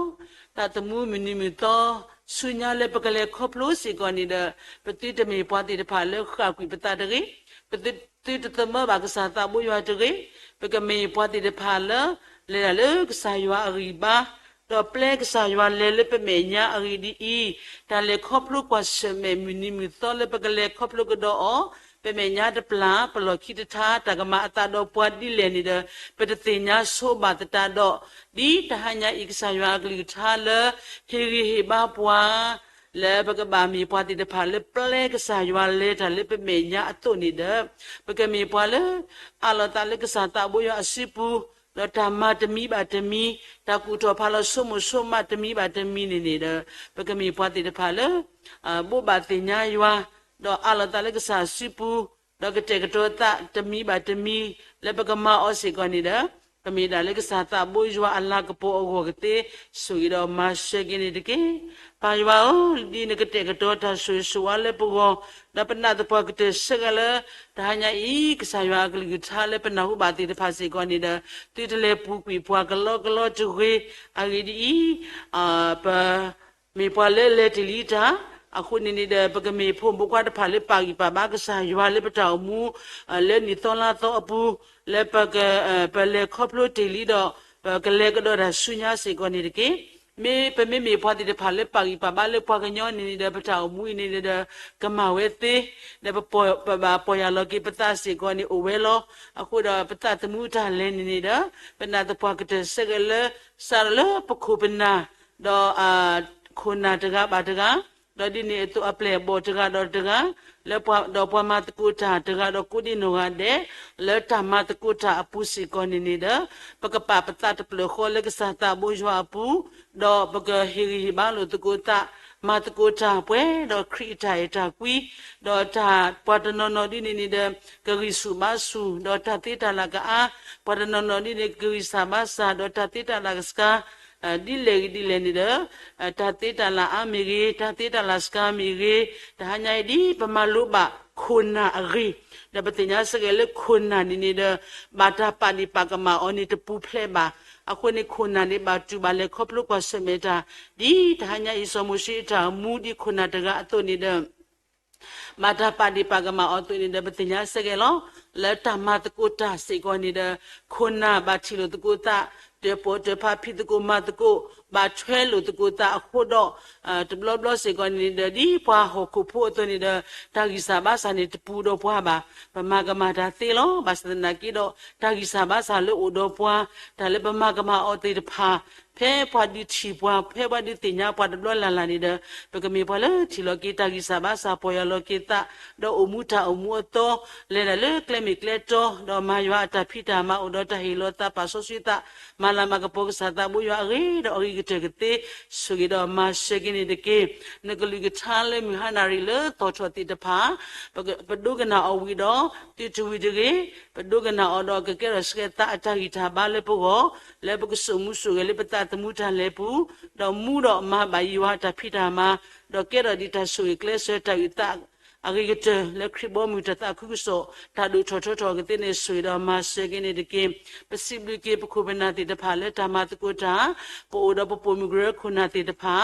တာတမှုမီနီမီတော်ဆွညာလေးပကလေးခေါပလို့စီကောနေတဲ့ပတိတမီပွားတိတဖာလက်ခါကွေပတာတကြီးပတိတတမဘာကစားတာဘူးရွာတကြီးပကမေပွားတိတဖာle que ça y va arriba do ple que ça y va le pe menya aridi i ta le khoplu kwa sheme mini mi to le pe le khoplu ko do o pe menya de pla plo ki ta ta ga ma ata do pwa di le ni de pe de tinya so ba ta do di ta hanya i que ça y va gli tha le he ba pwa le pe ka ba mi pwa ti de pha le ple que ça y va le ta le pe menya atu ni de pe ka mi pwa le ala ta le que ça ta bo yo asipuတော့ဓမ္မတမီပါတမီတကူတော်ဖာလို့ဆုမဆုမတမီပါတမီနေနေတဲ့ပကမီပွားတိတဖာလို့ဘုဘာတင်ညာယွာတော့အလတလည်းကစားစီပူတော့ကတဲ့ကတော့တမီပါတမီလည်းပကမအောစီကောနေတဲ့ကမီဒါလည်းကစားတာဘိုးယွာအလကပိုအောကတဲ့ဆိုရတော့မရှိကင်းတဲ့ကေပါယွာဒီနကတဲ့ကတော့တာဆွေဆွာလည်းပူကောဒါပနာတပွားကတဲ့စကလည်းဒါညာဤကစားယွာကလေးထားလည်းပနာဟုပါတိတဖာစီကောနေတဲ့တိတလည်းပူကွေပွားကလောတူဝေအဂီဒီပါမေပွားလည်းလက်တီလီတာအခုနေတဲ့ပကမေဖို့ဘကွာတဖာလေးပါကြီးပါဘာကစားယွာလည်းပတောင်မူလည်းနီတော်လာတော့အပူလည်းပကပလေခေါပလို့တီလီတော့ကလေးကတော့ဆုညာစီကောနေတကေမေပမေဖွာတိတဖာလေးပါကြီးပါဘာလေးပွားကညောနေတဲ့ပတောင်မူနေတဲ့ကမဝဲသေးလည်းပေါ်ရလောကိပတာစီကောနေအဝဲလောအခုတော့ပတတမှုတာလည်းနေတဲ့ပနာတပွားကတဲ့စကလဆာလပခုပနာ คนนาตกะบาตกะดอดินี่ตัวอเปลบตกะดอตกะแล้วดอปมาตกุตาตกะดอกุดิโนกะเดแล้วตามาตกุตาอปุสิกอนินี่เดปกปะปะตะตะเปลโคเลกสะตาบุญวาปูดอปกฮิริบาโลตกุตามาตกุตาเปดอคริตายตากุยดอตาปะตะนนอดินี่เดกะริสุมาสุดอตาติตาลากะอาปะตะนนอดินี่กะริสามาสาดอตาติตาลากสกาဒီလေနေတယ်တတိတလာအမီရီတတိတလာစကာမီရီတဟညာဒီပမလုဘခုနာရီဒပတိညာစကလေခုနာနီနေတယ်ဘာတာပါနိပကမာအော်နီတပူဖလဲပါအခုနေခုနာနေဘာတူပါလေခေါပလုကစမေတာဒီတဟညာဣစမရှိတာမူဒီခုနာတကအတုနေတယ်မာတာပါဒီပကမာအော်တူနေတယ်ပတိညာစကလောလက်တမတ်ကုတာစေကောနေတယ်ခုနာဘာချီလိုတကုတာเดปเดพาพิตกุมาตกุบาช่วยลุตกุตาโคดตบลบลสิกอนิเดดีปาหกุพูตัวนิเดตากิสาบาสานิตปูโดปวาบาปมากมาดาติโลบาสนากิโดตากิสาบาสาลุอุโดปวาตาเลปมากมาอติพาเพพอดิชีปวาเพพอดิติญาปวาดบลลาลานิเดปกมีพอเลทิโลกิตากิสาบาสาปอยโลกิตาดอมุตาอมุโตเลนะเลเคลมิเคลโตดอมายะตาพิตามาอุโดตาฮิโลตาปาโซสิตามาลามากะปกสาตาบุยะเรดอริกเตกเตสุกิดอมาเชกินิเดเกนกลิกทาเลมิหานาริเลตอชอติตพาปดุกนาอวิดอติตุวิเดเกปดุกนาอดอกะเกรสเกตาอตากิทาบาเลปโกเลปกสุมุสุเกเลปตาตมุทาเลปูดอมูดอมาบายิวะตาพิตามาดอเกรดิตาสุเกเลเสตาอิตาအဂိကတလက်ခရဘောမူတတာခုဆိုတာဒူထောထောထောကတဲ့နေဆွေတော်မှာစေကင်းနေတဲ့ပစိဘလကေပခုဘနာတိတဖာလက်တာမတကုတာပိုဒပပိုမူဂရခုနာတိတဖာ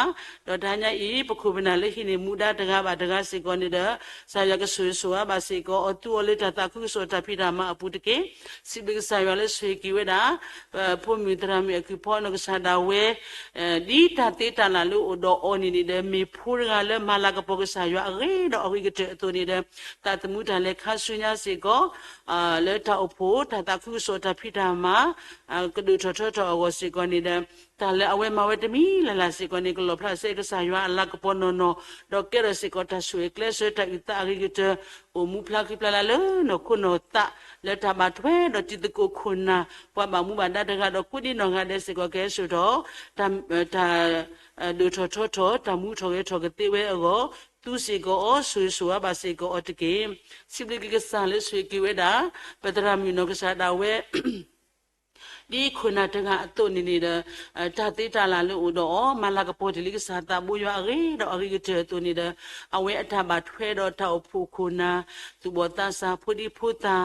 တော့ဒါညာဤပခုဘနာလက်ဟိနေမူဒါတကားပါတကားစေကောနေတဲ့ဆာယကဆွေဆိုပါစေကောအတူလက်တာခုဆိုတာဖိတာမအပူတကေစိဘကဆာယလက်ဆွေကီဝဒါဖို့မူတရာမီအခုဖောနကဆာဒါဝဲဒီတာတေတာလာလို့တော့အော်နေနေတဲ့မေဖိုးကလည်းမလာကပေါကဆာယအရေတော့အဂိကตัวนี้เด้ตาตมุทันเลขาสุญญาสิก็เลตาอโพตาตาคุโสตาพิดามากระดูทอทออวสิก็นี่เด้ตาเลอเวมาเวตมีลาลาสิก็นี่ก็ลพระเสกสายว่าลักปนโนดอกเกรสิก็ตาสวยเคลสตาอิตาอริกเตโอมุพลากิปลาเลนคุโนตะเลตาบาทเวดจิตโกคุณนะปะบามุบันดาดกะดกุดินงาเดสิก็เกสุดตาดูทอทอตามุทอเกทอเกติเวอโกသူစီကိုဆွေဆွာပါစီကိုအတကေစိဘလကိကဆန်လေဆွေကိဝဲတာပဒရမီနောကစားတာဝဲဒီခုနတကအတုနေနေတဲ့တာတိတာလာလို့တော့မလာကပေါ်တလိကစားတာဘူရအရေတော့အရေတဲ့တုနေတဲ့အဝဲအထဘထွဲတော့တောက်ဖို့ခုနာသူဘောတာစာဖုဒီဖုတာ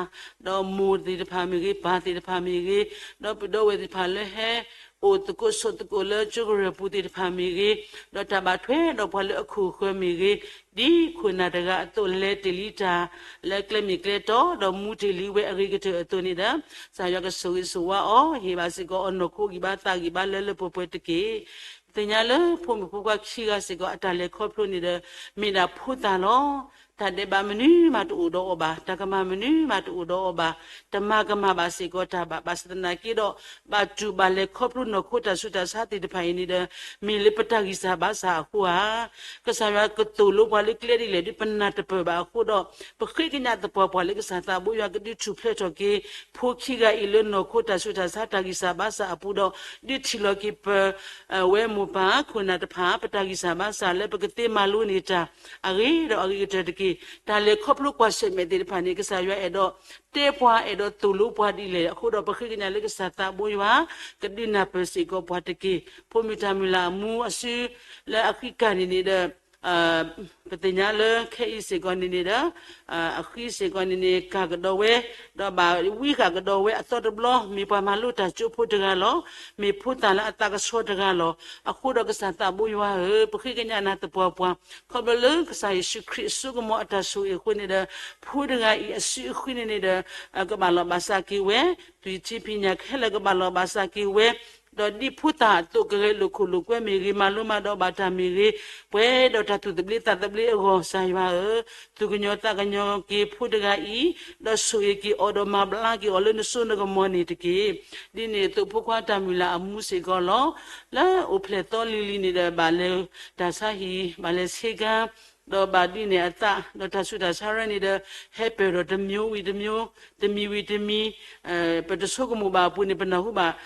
တော့မူဒီတဖာမီကြီးဘာတိတဖာမီကြီးတော့ပဒဝဲဒီဖာလဲဟဲโอตะกุสตะกุเลจุกระปุติพามีกีดอตาบาทเวดอพลอคูควมีกีดีคุณาตะกะตุเลติลิตาเลเคลมิเคลโตดอมูติลิเวอริกเตอตุนิดาสายกะสุวิสุวะอเฮบาสิโกอนโนคูกิบาตากิบาเลเลปปตะกีติญาเลพုံပူကခိကสิโกอะตาเลခောပလုนิดาမိနာဖုတာလောတတေဘာမနူမတူတော့ဘာတကမမနူမတူတော့ဘာတမကမဘာစီကိုတာဘာစတနာကီတော့ဘာတူဘာလေခေါပလုနခုတာဆုတာစာတိတဖိုင်နေတဲ့မီလပတဂီစာဘာစာခုဟာကဆာရကတူလိုဘာလေကလေလေဒီပနာတပဘာခုတော့ပခိကညာတပပလေကစာတာဘူရကဒီချူဖလက်တော့ကေဖိုခိကအီလနခုတာဆုတာစာတဂီစာဘာစာအပူတော့ဒီချီလောကီပဝဲမူပါခုနာတဖာပတဂီစာဘာစာလေပကတိမာလူနေတာအဂီတော့အဂီတတကီဒါလေခေါပလုကွာရှေမေဒီဖာနေကစားရွဲ့တော့တေပွားအဲ့တော့တူလူပွားဒီလေအခုတော့ပခိကညာလေကစားတာဘွေဝါကဒီနာပစီကိုပွားတကီဖိုမီတာမီလာမူအစီလေအခီကန်နေတဲ့ပတညာလခေးစေကောနေနေတာအခီစေကောနေကကတော့ဝဲတော့ဘာဝီကတော့ဝဲအတော်တဘလမိပမာလူတာချူဖို့တကလောမိဖို့တလာအတကဆောတကလောအခုတော့ကစားတာဘူယဝပခိကညာနာတပွားပွားခဘလကစားယေရှုခရစ်စုကမောအတဆူခုနေတာဖို့တကဤအစီခုနေတာကဘာလောဘာစာကီဝဲသူချိပညာခဲလကဘာလောဘာစာကီဝဲ do di puta to ke lu ku lu kwe mi ri ma lu ma do ba ta mi ri pwe do ta tu tabli go sa wa tu ka nyo ki put ga i do su ki o do ma bla ki o le no su no go mo ni ki di ne to pu kwa ta mi la amu se go lo la o ple to li ni de ba le da sa hi ba le se ga do ba di ne ata do ta su da sa ra ni de happy do de myo wi de myo de mi wi de mi pe de so ko mo ba pu ni pa na hu ba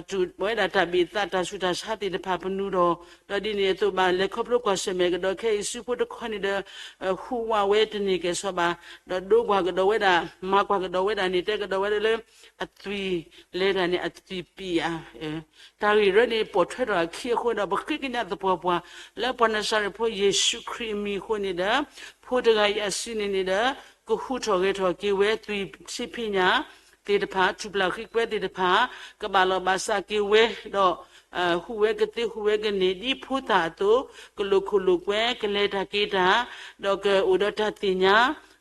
tu bo da ta bi ta ta su da sa ti de pa pu nu do di ne to ba le khop lo ko se me do ke su pu de ko ni de hu wa we de ni ke so ba do gwa ga do we da ma gwa ga do we da ni te ga do we le atui le da ni atui pi a ta ri re ni po thwe do khi ko da ba khi ki na de po po le po na sa re po yesu kri mi ko ni da po de ga ya si ni da ko hu tho ge tho ki we tui si pi nya te de pa tu bla khi kwe te de pa ka ba lo ba sa ki we do hu we ke te hu we ke ni di phu ta to ko lo khu lo kwe ke le da ki da do ke u do ta ti nya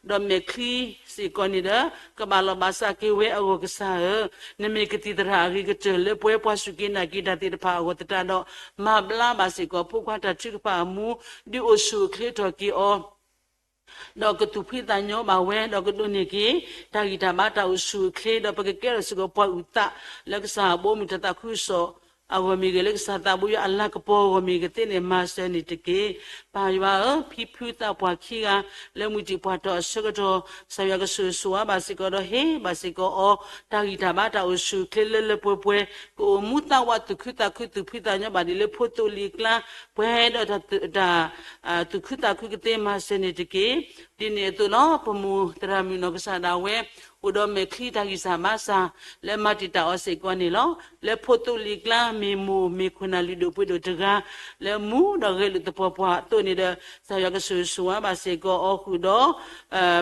do me khi si ko ni da ka ba lo ba sa ki we a go ka sa ne me ke ti da ri ke che le pwe pwa su ki na ki da te de pa go ta do ma bla ba si ko pu kwa ta chi pa mu di o su kle to ki o do ke tu phi ta nyo ba we do ke do ni ki ta gi ta ma ta u su kle do pa ke ke su ko pa u ta le ka sa bo mi ta ta khu so awo mi ge le sa ta bu ya Allah ka po go mi ge te ne ma se ni te ke pa ya phi phu ta pwa khi ga le mu ti pwa to so ko to sa ya ka su su ba si ko do he ba si ko o ta gi ta ba ta u su kle le le pwe pwe ko mu ta wa tu khu tu phi ta nya ba di le pho to li kla pwe do ta tu khu ke te ma se ni te ke di ne to no po mu tra mi no ka sa da we udo me khi ta gi sa ma sa le ma ti ta o se ko ni lo le photo li kla me mu me khuna li do pu do taga le mu do ge lu to po po to ni de sa ya ga su su ba se ko o khu do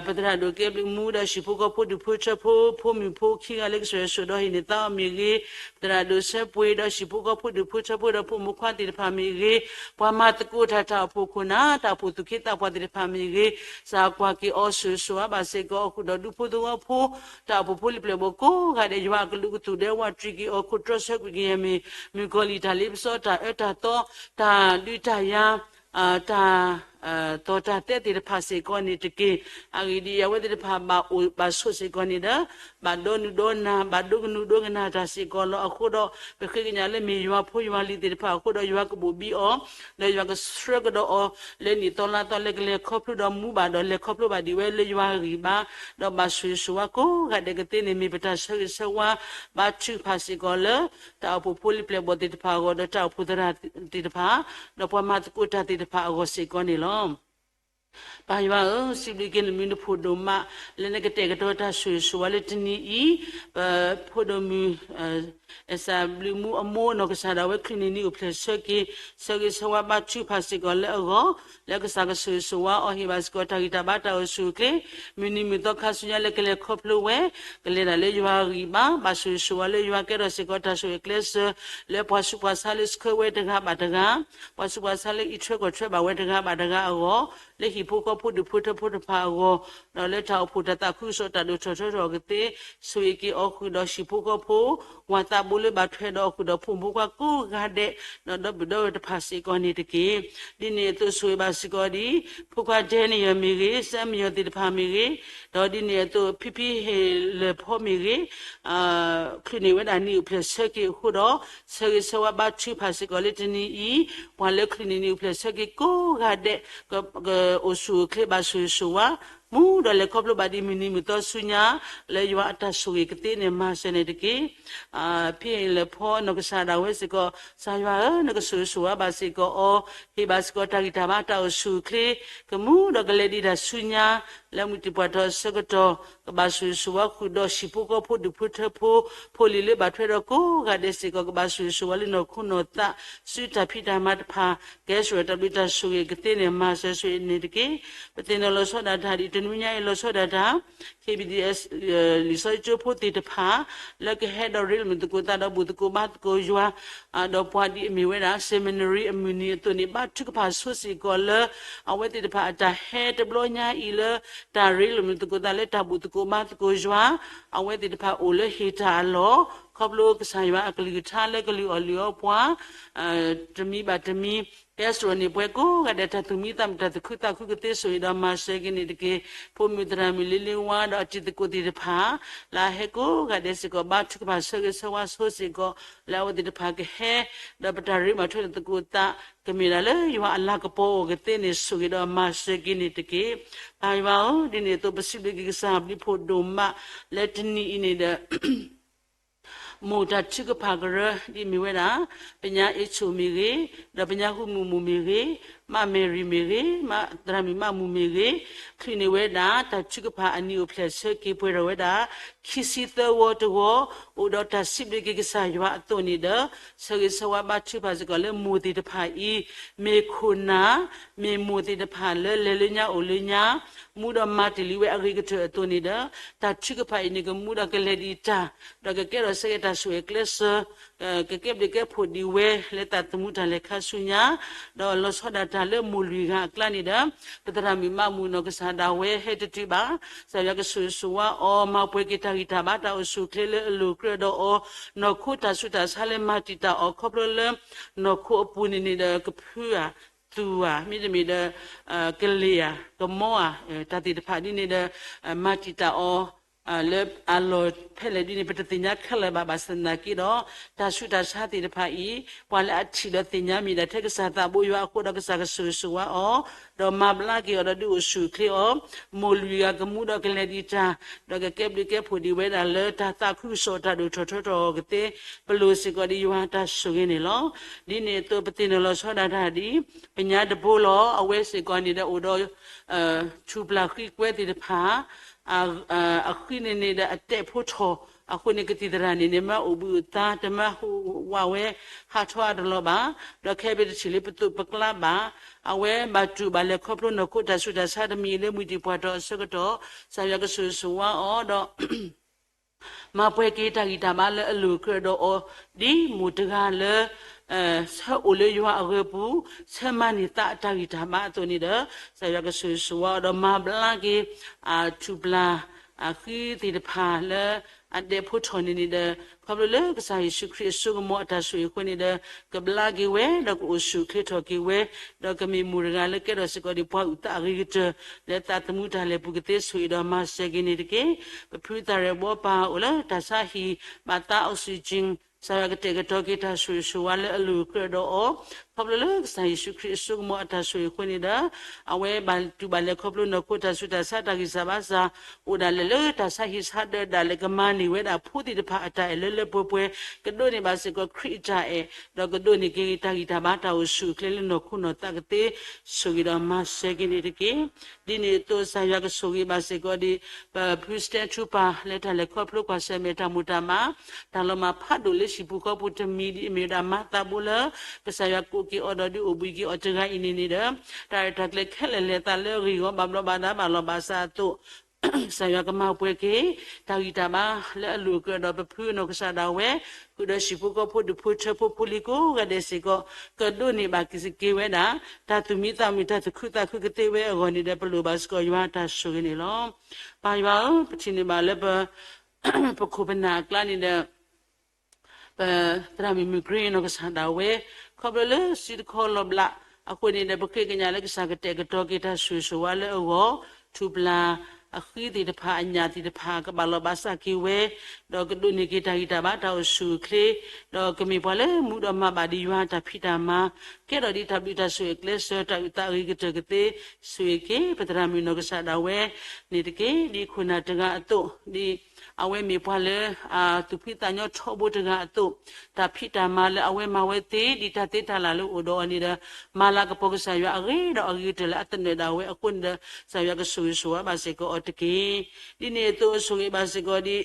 pa tra do ke mu da shi pu ko pu du pu cha pu mi pu khi ga le su do hi ni ta mi ge tra do se pu do shi pu ko pu du pu cha pu do pu mu khwa ti pha mi ge pa ma ta ku ta ta pu khuna ta pu tu ki ta pa ti pha mi ge sa kwa ki o su ba se ko khu do du pu do pu ta po poli ple bo ko ga de jwa ku lu tu de wa triki o ku tro se ku ge mi ko li ta lip so ta eta to ta lu ta ya ta to ta te ti pha se ko ni te ke a gi di ya we ti pha ba so se ko ni da ba do nu do na ba do nu do na ta se ko lo a khu do pe ke nya le mi ywa pho ywa li ti pha khu do ywa ku bu bi o le ywa ku stre ko do o le ni to la to le le kho plu do mu ba do le kho plu ba di we le ywa ri ba do ba su su wa ko ga de ke te ni mi pe ta se se wa ba chu pha se ko le ta po poli ple bo ti pha go do ta pu da ti pha do pa ma ku ta ti pha go se ko ni lo pa ywa si bi ke mi no pho do ma le ne ke te ke do ta su su wa le ti ni i pho do mi esa blu mu amo no ke sa da we kini ni u ple se ke so wa ba chu pha se ko le go le ke sa ke su su wa o hi ba se ko ta gi ta ba ta o su ke mi ni mi to kha su nya le ke le khop lo we ke le na le ywa ri ba su su wa le ywa ke ro se ko ta su ke le pa su pa sa le sko we de ga ba de ga pa su pa sa le i tre ko tre ba we de ga ba de ga go le hi pu ko pu du pu pha go no le ta pu ta khu so ta do cho ke te su yi ki o khu do shi pu ko pu wa ta bu le ba thwe do khu do pu bu kwa ku ga de no do bi do ta pha si ko ni te ke di ne to su ba si ko di pu kwa je ni yo mi ge sa mi yo ti pha mi ge do di ne to phi phi he le pho mi ge khu ni we da ni u phe se ke khu do se ge se wa ba chi pha si ko le ti ni i wa le khu ni u phe se ke ku ga de o su ke ba su wa mu do le koplo ba di mini mi to sunya le ywa ta su ke te ne ma se ne de ke phi le pho no ka sa da we se ko sa ywa no ka su wa ba se ko o he ba se ko ta gi ta ba ta o su ke ke mu do ke le di da sunya le mu ti pa to se ko to ba su wa khu do shi pu ko pu du pu the pu li le ba thwe do ko ga de se ko ba su wa le no khu no ta su ta phi ta ma ta pha ke su ta bi ta su ke te ne ma se su ne de ke pe te no lo so da da di nu nya lo so da da KBDS li so jo pho ti ta pha le ke head of real mi ko ta do bu ko ba ko ywa do pwa di mi we da seminary amuni to ni ba thu ka pha su si ko le a we ti ta pha ta head blo nya i le ta real mi ko ta le ta bu ko ma ko ywa a we ti ta pha o le he ta lo ขอบลูกสายว่ากลือท่าเล็กกลืออเลียวปัวจะมีบาจะมีแกสวนนี่ป่วยกูก็ได้ถ้าตุมีตามแต่คือตาคือก็เตสวยดามาเซกินี่ตะเกพมิตรามิลิลิวาดอจิตกุติตะพาลาเฮกูก็ได้สิก็บาทุกบาเซกสวาโซสิก็แล้วติตะพาก็เฮดาปตาริมาทุตะกุตะก็มีละเลยว่าอัลลาฮ์ก็โปก็เตนี่สวยดามาเซกินี่ตะเกไปว่าดินี่ตัวประสิทธิ์กิสาบลิโพดมะและทนี่อินี่เดมูดัดชิกพากระดิมีเวลาปัญญาเอชูมีเรดปัญญาหูมูมีเรมาเมรีมีเรมาดรามีมามูมีเรคลินิเวดาตัดชิกพาอันนี้อุปเลสกีปุระเวดาคิสิตวอตัวอุดตัดสิบเกกิสายว่าตัวนี้เด้อสกิสวาบัชิพาสก็เลยมูติตพาอีเมคุณนาเมมูติตพาเลยเลญญาโอเลญญามูดมาติลิเวอริกเตตัวนี้เด้อตัดชิกพาอินี่ก็มูดกเลดีตาดกเกลเสกตาสวยเคลสเก็บเด็กพูดดีเวเลตัดมุทันเลขาสุญญาดอลสอดาเลมูลีกากลานิดาปตรามีมามูนกษาดาเวเฮตติบาสายกสุสวะอมาป่วยกิตากิตาบาตาสุเคเลลูกระดอนคุตาสุตาสาเลมาติตาอคบเลนคุปูนินิดกเพื่อตัวมิจะมีเดกเลียกมัวตาติดผาดินี่เดมาติตาอเล็บอโลเพลดินี่เป็นติญญาขลับบาสนากีดอตาสุตาชาติดผาอีวันละชิลติญญามีแต่เทกษาตาบุยว่าคุดกษากสุสวะอดอมาบลากีอดดูสุคลีอมูลียากมูดกเลดิจาดกเก็บดิเก็บผู้ดีเวดาเลตาตาคุโซตาดูทอๆกเตปลูสิกอดิยวาตาสุกินี่ลอดินี่ตัวปตินลอสอดาดาดีปัญญาดบุลออเวสิกอนี่เดอุดชูบลาคีกเวติดผาအခုနေနေတဲ့အတက်ဖို့ထောအခုနေကတိဒရာနေနေမအဘူတာတမဟူဝဝဲဟာထွားတယ်လို့ပါတော့ခဲပဲချီလေးပတုပကလာပါအဝဲဘတ်တူပါလေခေါပလို့နကုတဆုတဆာတမီလေးမူတီပွားတော့စကတော့ဆာရကဆူဆူဝါအော်တော့มาป่วยกีตากีตามาเลอลูกระโดอดีมูตกาเลซาอุเลยัวอเรปูซามานิตาตากีตามาตัวนี้เด้อซายากสุสวะดอมาบลากีทูบลาคีติดพาเลอันเดพุทธนี่นี่เด้อขอบเลยก็ใส่สุคริสต์ก็มอตาสุยคนนี่เด้อกับลากีเวดอกอุสุคริทอกีเวดอกมีมูรกาเลเกดสกอดิปะอุตาริกเตเลตาตมุตาเลปุกเตสุยดอมาเซกินี่เดเกปะพุตาเรบอปาอุลตาซาฮีมาตาออกซิเจนสายกเตกตอกิตาสุยสุวาเลอลูกระโดอขอบเลยก็ใส่สุคริสต์ก็มอตาสุยคนนี่เด้อเอาไว้บาลตุบาเลขอบเลยนกุตาสุตาซาตากิซาบาซาอุดาเลตาซาฮิซาเดดาเลกมานี่เวดาพูติดพาตาเลป่วยกระโดดนี่บาสิก็คริจาดอกกระโดดนี่กีตากีตาบาตาอุสุเคเลนคุนตากเตสุกิดามาเซกินี่เดเกดินี่ตัวสายกสุกิบาสิก็ดิพริสเตทูปาเลตาเลขอบลูกว่าเซเมตามุตามาตาลมาพัดดูเลสิบุกปุตมีดิเมดามาตาบุเลกสายกุกิอดดิอุบิกิอจงาอินี่นี่เด้อตาตักเลเคเลตาเลริโกบาบลบาดาบาลบาซาตุสายกมาป่วยเกตากิตามาและลูกดอปพื้นนกษาดาเวกุดสิบุกพูดพูดเชพูพูลิโกกเดสิโกกะดูนี่บากิสเกเวดาตาตุมิตามิตาตุคุตาคุกเตเวอนี่เดปลูบาสโกยว่าตาสุกินี่ลอปายว่าปชินิบาเลปปคุปนากลานี่เดตรามีมิกรีนกษาดาเวขอบเลยสิขอลบละအခုနေနဲ့ပခေကညာလက်ကစားကတဲ့ကတော့ကိတာဆူဆူဝါလေအောသူပလာအခီတီတဖာအညာတီတဖာကဘလဘဆာကီဝဲတော့ကဒုနိကိတာဟိတာဘာတောဆူခလေတော့ကမိပွားလေမူတော့မဘာဒီယွာတာဖိတာမာကဲတော့ဒီတပိတာဆွေကလေဆတာဥတာရိကတကတိဆွေကေပတရာမီနောကဆာဒဝဲနေတကေဒီခုနာတကအတုဒီအဝဲမိပွားလေသူဖိတာညောထောဘုတကအတုတာဖိတာမာလေအဝဲမဝဲတေဒီတတေတလာလို့ဥတော်အနေနဲ့မာလာကပုကဆာရွာအရေတော့အရေတလာအတနေတာဝဲအကွန်းဆာရွာကဆူဆူဝါပါစေကောအတကေဒီနေတော့ဆိုရပါစေကောဒီ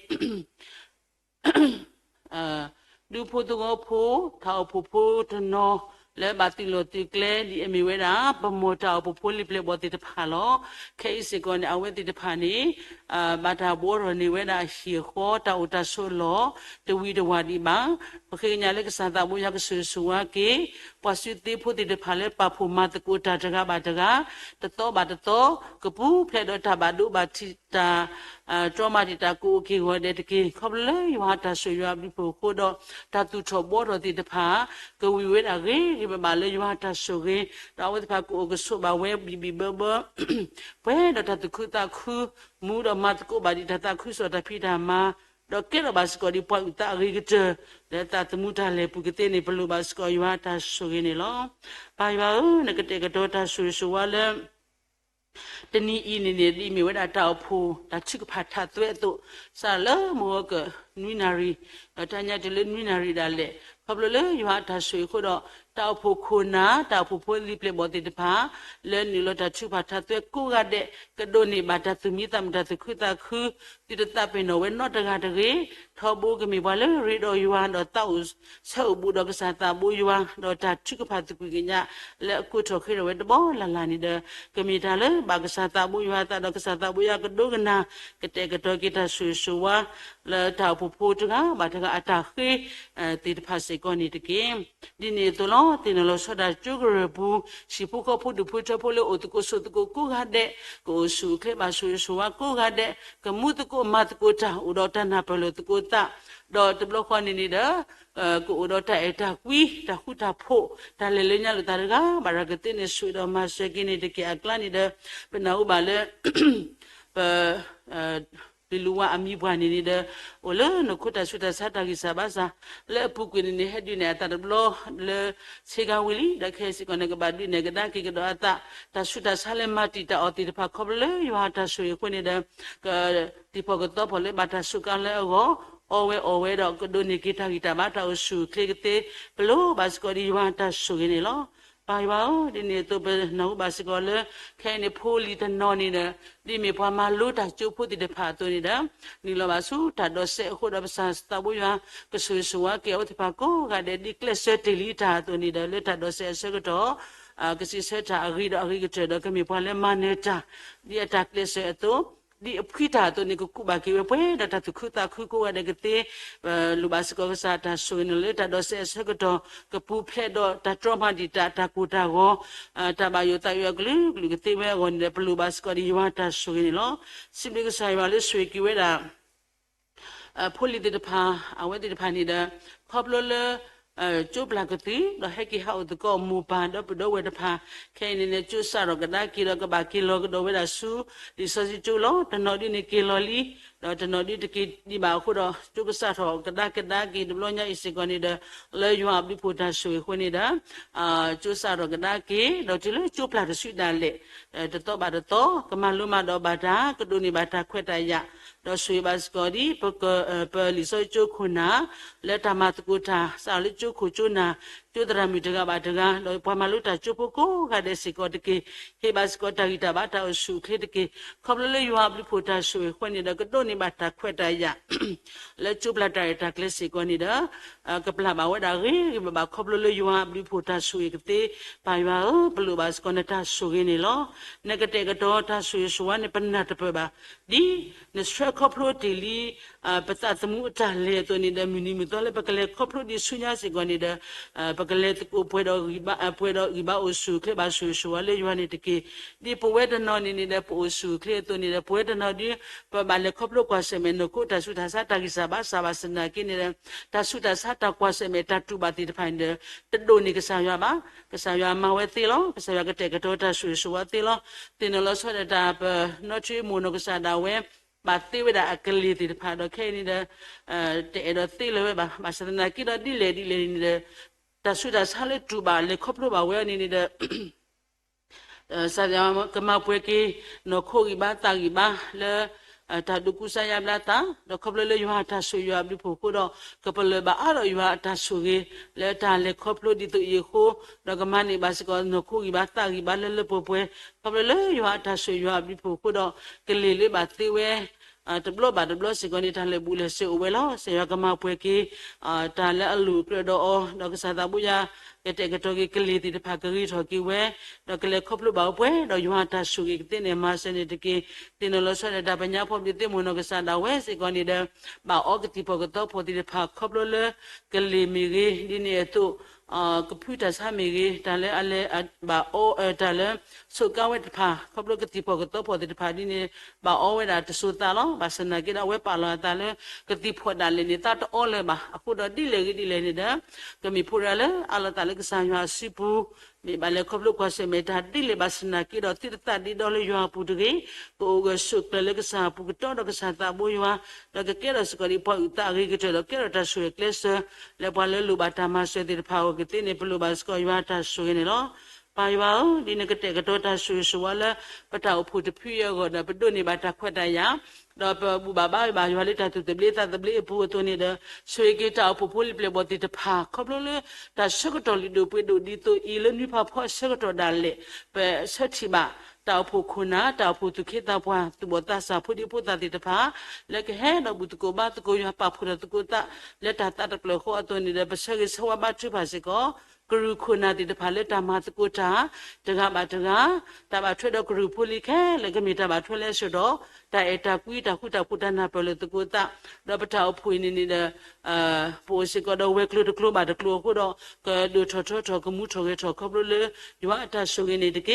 လူဖို့တော့ဖို့ထောက်ဖို့တနောလဲဘာတိလို့တိကလဲဒီအမီဝဲတာပမောတာပပိုလီပလက်ဘောတိတဖာလောခဲစကောနေအဝဲတိတဖာနေဘာတာဘောရနေဝဲတာရှီခေါ်တာဥတဆိုလောတဝီတဝါဒီမှာပခေညာလက်ကစားတာဘုရားကဆူဆူဝါကေပစွတိဖို့တိတဖာလဲပဖို့မတကူတာတကဘာတကတတော်ဘာတတော်ကပူဖလက်တော့တဘာဒုဘာတိ ta trauma di ta ku ki ho de ki khop le yuwa ta su yuwa bi pho ko do ta tu tho bo do ti de pha ko wi we da ge ba le yuwa ta su ge da we pha ku ko su ba we bi bo pwe do ta tu khu ta khu mu do ma ko ba di ta khu so ta phi da ma do ke do ba sko di po ta ge ge te le ta tu mu ta le pu ke te ni plu ba sko yuwa ta su ge ni lo ba ba ne ke te ke do ta su su wa leတနည်းဤနေနေဒီမြေဝဒတောက်ဖို့ဒါချစ်ဖတ်ထသွဲ့တို့ဆာလမောကနွိနာရီတညာတလေနွိနာရီဒါလေဖဘလလေယွာဒါဆွေခိုတော့တောက်ဖို့ခုနာတောက်ဖို့ဖွလိပလေဘောတိတဖာလဲနီလောတချစ်ဖတ်ထသွဲ့ကိုကတဲ့ကဒိုနေဘာတသမိတမ်တသခုတခုတိတတပေနောဝဲနော့တကတကေထောဘူကမီဘလရီဒိုယွာတော့တောက်ဆောဘူတော့ကစားတာဘူယွာတော့တချစ်ဖတ်တကူကညာလဲအခုထောခေရဝဲတဘောလာလာနေတယ်ကမီတာလေဘာကစားta bu ya ta do kasa ta bu ya ke do gna ke te ke do kita su su wa la ta pu pu ta ba ta ata khi ti ta se ko ni te ke di ni to lo ti no lo so da chu gre bu si pu ko pu du pu ta pu le o tu ko so tu ko ga de ko su ke ba su su wa ko ga de ke mu tu ko ma tu ko ta u do ta na pe lo tu ko ta do tu lo ko ni da ko u do ta e ta kwi ta khu ta pho ta le le nya lo ta ga ba ra ke te ne su do ma se ki ni te ke akla ni da pe na u ba le piluwa ami bwani ni de ole no kota suta sata ki sabasa le pu ku ni he di ne ata blo le sega wili da khe si ko ne ka ba di ne ka da ki ka do ata ta suta sale mati ta oti de pha khoble yo ata su ye ko ni de ka ti po ko to pho le ba ta su ka le go owe do ko do ni ki ta ba ta su kle ke te blo ba sko di yo ata su ge ni lo bai bao di ne to be no ba si ko le khe ni pho li ta no ni de di me pha ma lu ta chu phu ti de pha to ni da ni lo ba su ta do se ko da sa sta bu ya ke su su wa ke o ti pha ko ga de di kle se ti li ta to ni da le ta do se se ko to ke si se ta ri ke te do ke me pha le ma ne ta di ta kle se to di apkhita to ni ku ba ki we pwe da ta tu khu ta khu ko wa de ke te lu ba se ko sa ta su ni le ta do se se ko to ke pu phle do ta trauma di ta ku ta go ta ba yo ta yo glu ke te we go ni de lu ba se ko di wa ta su ni lo sim ni ke sa wa le su ki we da pholi de pha a we de pha ni da khop lo le chu bla ka ti do he ki ha to ko mu pa do do we de pha khe ni ne chu sa ro ka da ki ro ka ba ki lo do we da su di so si chu lo ta no di ni ki lo li do ta no di ki di ba khu do chu ka sa ro ka da ki do lo nya i si ko ni da le yu a bi pu ta su khu ni da chu sa ro ka da ki do ti le chu bla de su da le to ba to ka ma lu ma do ba da ka do ni ba ta khwet ta ya do su ba sko di pe li so chu khu na le ta ma tu ta sa le chu khu chu na chu dra mi de ga ba de ga do pa ma lu ta chu pu ko ga de si ko de ke he ba sko ta gi ta ba ta su khe de ke khop le yu ha bi pu ta su khwe ni da ka do ni ba ta khwet ta ya le chu bla ta ta kle si ko ni da ka pla ba wa da ri ba khop le yu ha bi pu ta su ke te pa ya blu ba sko na ta su ge ni lo ne ka te ka do ta su su wa ne pa na ta pa ba di ne stra khop lo ti li pa ta tmu ta le to ni da mi ni mi to le pa ka le khop lo di su nya si ko ni da pa ka le ko pwe do gi ba o su kle ba su su wa le yu ha ni te ke di po we da no ni da po su kle to ni da po we da no di pa ba le khop lo kwa se me no ko ta su ta sa ta gi sa ba sa na ki ni da ta su ta sa ta kwa se me ta tu ba ti da find ta do ni ka sa ya ba ka sa ya ma we ti lo ka sa ya ka te ka to ta su su wa ti lo ti no lo so da ta pa no chi mu no ka sa da we ba ti we da akali ti pha do khe ni da te do ti le we ba sa na ki do di le ni da ta su da sa le tu ba le khop lo ba we ni da sa ya ka ma pwe ki no kho gi ba ta gi ba le ta du ku sa ya bla ta do khop le yu ha ta su yu ab di pho ko do ka pa le ba a do yu ha ta su ge le ta le khop lo di to ye kho do ka ma ni ba se ko no kho gi ba ta gi ba le po pwe khop le yu ha ta su yu ab di pho ko do ke le ba ti we ta blo ba ta blo se ko ni ta le bu le se o we lo se ya ka ma pwe ki ta le alu kre do o do ka sa ta bu ya ke te ke to ki ke le ti ta pha ka ri tho ki we do ke le khop lo ba pwe do yu ha ta su ki te ne ma se ni te ki te no lo so da ba nya pho bi te mo no ka sa da we se ko ni de ba o ki ti po ko to pho ti ta pha khop lo le ke le mi ri di ne to ကပူတာစာမီရီတာလဲအလဲဘာအိုတာလဲစုကဝဲတဖာခပလကတိပေါ်ကတော့ပေါ်တဲ့ဖာဒီနေဘာအိုဝဲတာတဆူတာလောဘာစနာကိတော့ဝဲပါလာတာလဲကတိဖို့တာလဲနေတာတော့လဲပါအခုတော့ဒီလေနေတာကမီဖူရလဲအလာတာလဲကစားရွာစီပူဒီဘာလဲခပလကွာစမေတာဒီလေဘာစနာကိတော့တိတာဒီတော့လဲရွာပူတကြီးကိုကဆုကလဲကစားပူကတော့ကစားတာဘိုးရွာတော့ကဲရစကရီပေါ်တာကြီးကတော့ကဲရတာဆွေကလစ်လဲပါလဲလူဘာတာမဆွေတဲ့ဖာကိုကတိနေဘလူဘာစကရွာတာဆွေနေလောပါရွာဒီနကတဲ့ကတော့တာဆွေဆွာလဲပတောက်ဖို့တဖြူရတော့ပဒုနေဘာတာခွတ်တရတော့ဘူဘာဘာရွာလေးတာသူတပလေးပူတော့နေတဲ့ဆွေကတောက်ဖို့ပလေဘောတိတဖာခပလို့လဲတာစကတော်လီဒိုပွေဒိုဒီတိုအီလနိဖာဖောစကတော်ဒါလေပဲဆက်ချီပါတောက်ဖို့ခုနာတောက်ဖို့သူခေတပွားသူဘောတာစာဖို့ဒီဖို့တာတိတဖာလက်ကဟဲတော့ဘူးတကိုဘာတကိုရပါဖို့တကိုတာလက်တာတပလခေါ်အတော်နေတဲ့ပစကစဝဘချပါစေကောกรูคุณาติตะพาเลตามาตะกูตาตะกะบะตะกะตะบะထွဲတော့กรูพูลิแค่แล้วก็มีตะบะထွဲလဲဆိုတော့ตะเอตะกุยตะขุตะพุตนาเปเลตะกูตะတော့ปะทาพุยนี่เดโปสิก็တော့เวคลุตะคลุบะตะคลุก็တော့ก็ดูทอกมุทอเกทอคบเลยอยู่ว่าตะสุกินี่ตะเก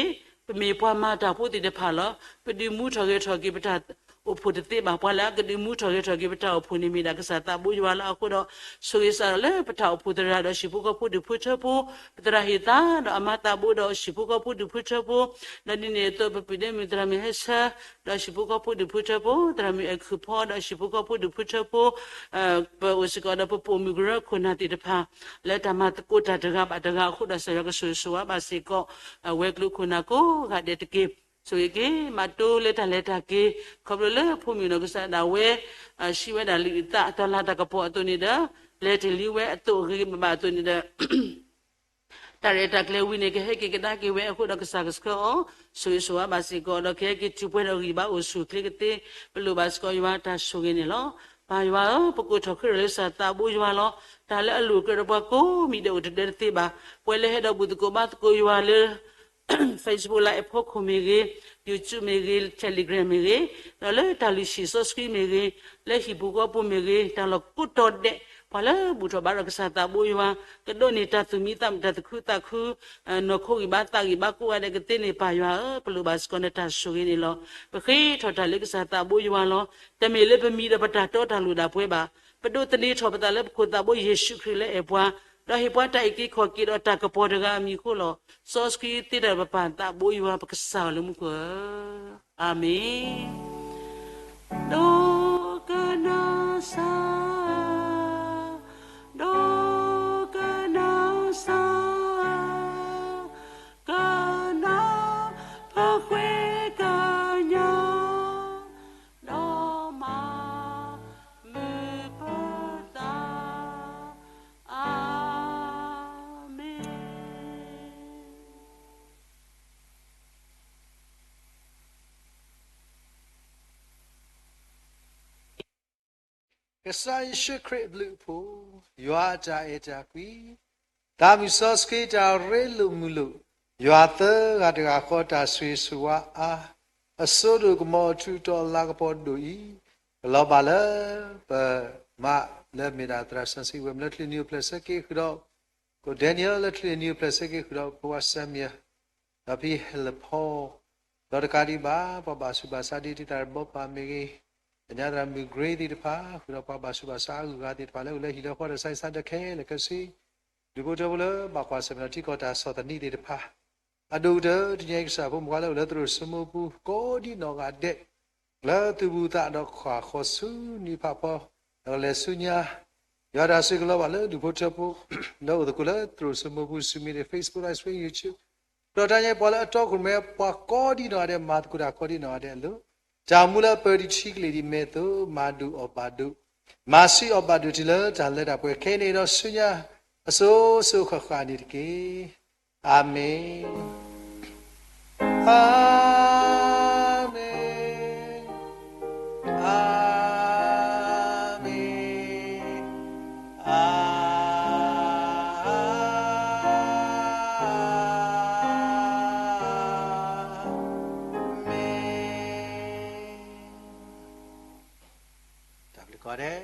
ปมีปวามาตะพุติตะพาลปดิมุทอเกทอกิปะทาอุปติติบาปละกดิมุทอเกทอกิปะทาอุปนิมีดะกะสะตะบุยว่าละก็တော့สุกิสะเลยปะทาอุปตระတော့ရှိပုကพุดิพุชะปุปตระหิตาတော့อมตะบุတော့ရှိပုကพุดิพุชะปุนดิเนโตปปิเดมิตระมิเฮสะတော့ရှိပုကพุดิพุชะปุตระมิเอคุพอတော့ရှိပုကพุดิพุชะปุปะอุสกอတော့ปมิกระคุณาติตะพาและธรรมะตะกุตะตะกะบะตะกะขุดะสะยกสุสุวะบาสิก็เวกลุคุณาโกกะเดตะเกဆိုရကေမတိုးလက်တာကေခဘလဖုမီနောကစားဒါဝဲရှိဝဲဒါလီတာတလာတကပေါ်အတုနေတာလက်တလီဝဲအတုခေမမတုနေတာတရတကလေဝိနေကေဟေကေတာကေဝဲအခုတော့ကစားကစကောဆိုရဆိုဘာစီကောတော့ခေကေချူပွဲတော့ဒီပါအဆူကလေကတေဘလူဘတ်စကောယဝတာဆိုရနေလောဘာယဝပကုထခရလေစာတာဘူယဝလောဒါလည်းအလူကရဘကိုမိတဲ့တဲ့တေပါပွဲလေဟဲတော့ဘူးကိုမတ်ကိုယဝလေFacebook live ဖို့ခုမေကြီး YouTube မေကြီး Telegram မေကြီးတော့လေတာလီရှိဆိုစကီမေကြီးလက်ရှိဘူကပူမေကြီးတလကုတော်တဲ့ဘာလဲဘူတော်ဘာရကစားတာဘူယဝကဒိုနေတာသူမိတမ်တခုတခုနခိုီဘာတာဂီဘာကိုရတဲ့ကတဲ့နေပါယဝဘလူဘတ်စကွန်တာဆိုရင်းလောပခေထော်တာလေကစားတာဘူယဝလောတမေလေပမီရပတာတော်တာလူတာပွဲပါပဒုတနေထော်ပတာလေခုတာဘူယေရှုခရစ်လေအပွားတော့ဟိပွားတိုက်ကီခေါ်ကီတော့တကပေါ်တကအမီကိုလောစောစကီတိတယ်ပပန်တာဘူယဝပကစားလို့မကောအာမင်ဒိုကနာစာဒိုကနာစာကနာဖခွေကညာတော့မာမေပတာကဆိုင်ရှိခရစ်ဘလူဖူယွာကြအကြကွီဒါမီဆော့စကေတာရဲလူမူလူယွာသကတကခေါ်တာဆွေဆူဝါအာအစိုးရကမောထူတော်လာကပေါ်ဒူဤလောပါလေပမလေမီဒါတရဆန်စီဝမ်လက်လီနီယူပလက်စကေခရောကိုဒန်နီယယ်လက်လီနီယူပလက်စကေခရောကိုဝါဆမ်ယာဒါပီဟယ်ဖောဒေါ်ကာဒီဘာပပဆူဘာစာဒီတီတာဘောပါမီအညာဒရာမီဂရေဒီတဖာခရပပဆူဘာစာကူကတိတဖာလေလေဟီလခေါ်တဲ့ဆိုင်စတဲ့ခဲလေကစီဒီကိုတော့လေဘာကွာစမနတိကောတာစောတနီဒီတဖာအဒူဒဒီညကစားဖို့မကွာလို့လေသူစမဘူးကိုဒီနော်ကတဲ့လာသူဘူးတာတော့ခွာခေါ်ဆူနီဖာပေါ်လေဆုညာရတာစိကလောပါလေဒီဖို့ချက်ဖို့လို့ဒီကိုလေသူစမဘူးစမီတဲ့ Facebook Live YouTube တော့တိုင်းပေါ်လေအတော့ကိုမဲပွားကိုဒီနော်တဲ့မာကူတာကိုဒီနော်တဲ့လို့จามุลเปริชิกลีดิเมตุมาดูอปาดุมาซีอปาดุติเลจาเลดาป่วยแค่นี้เราสุญญาอโซสุขคานิเกอาเมนอาเมนอาเมนอาก็ได้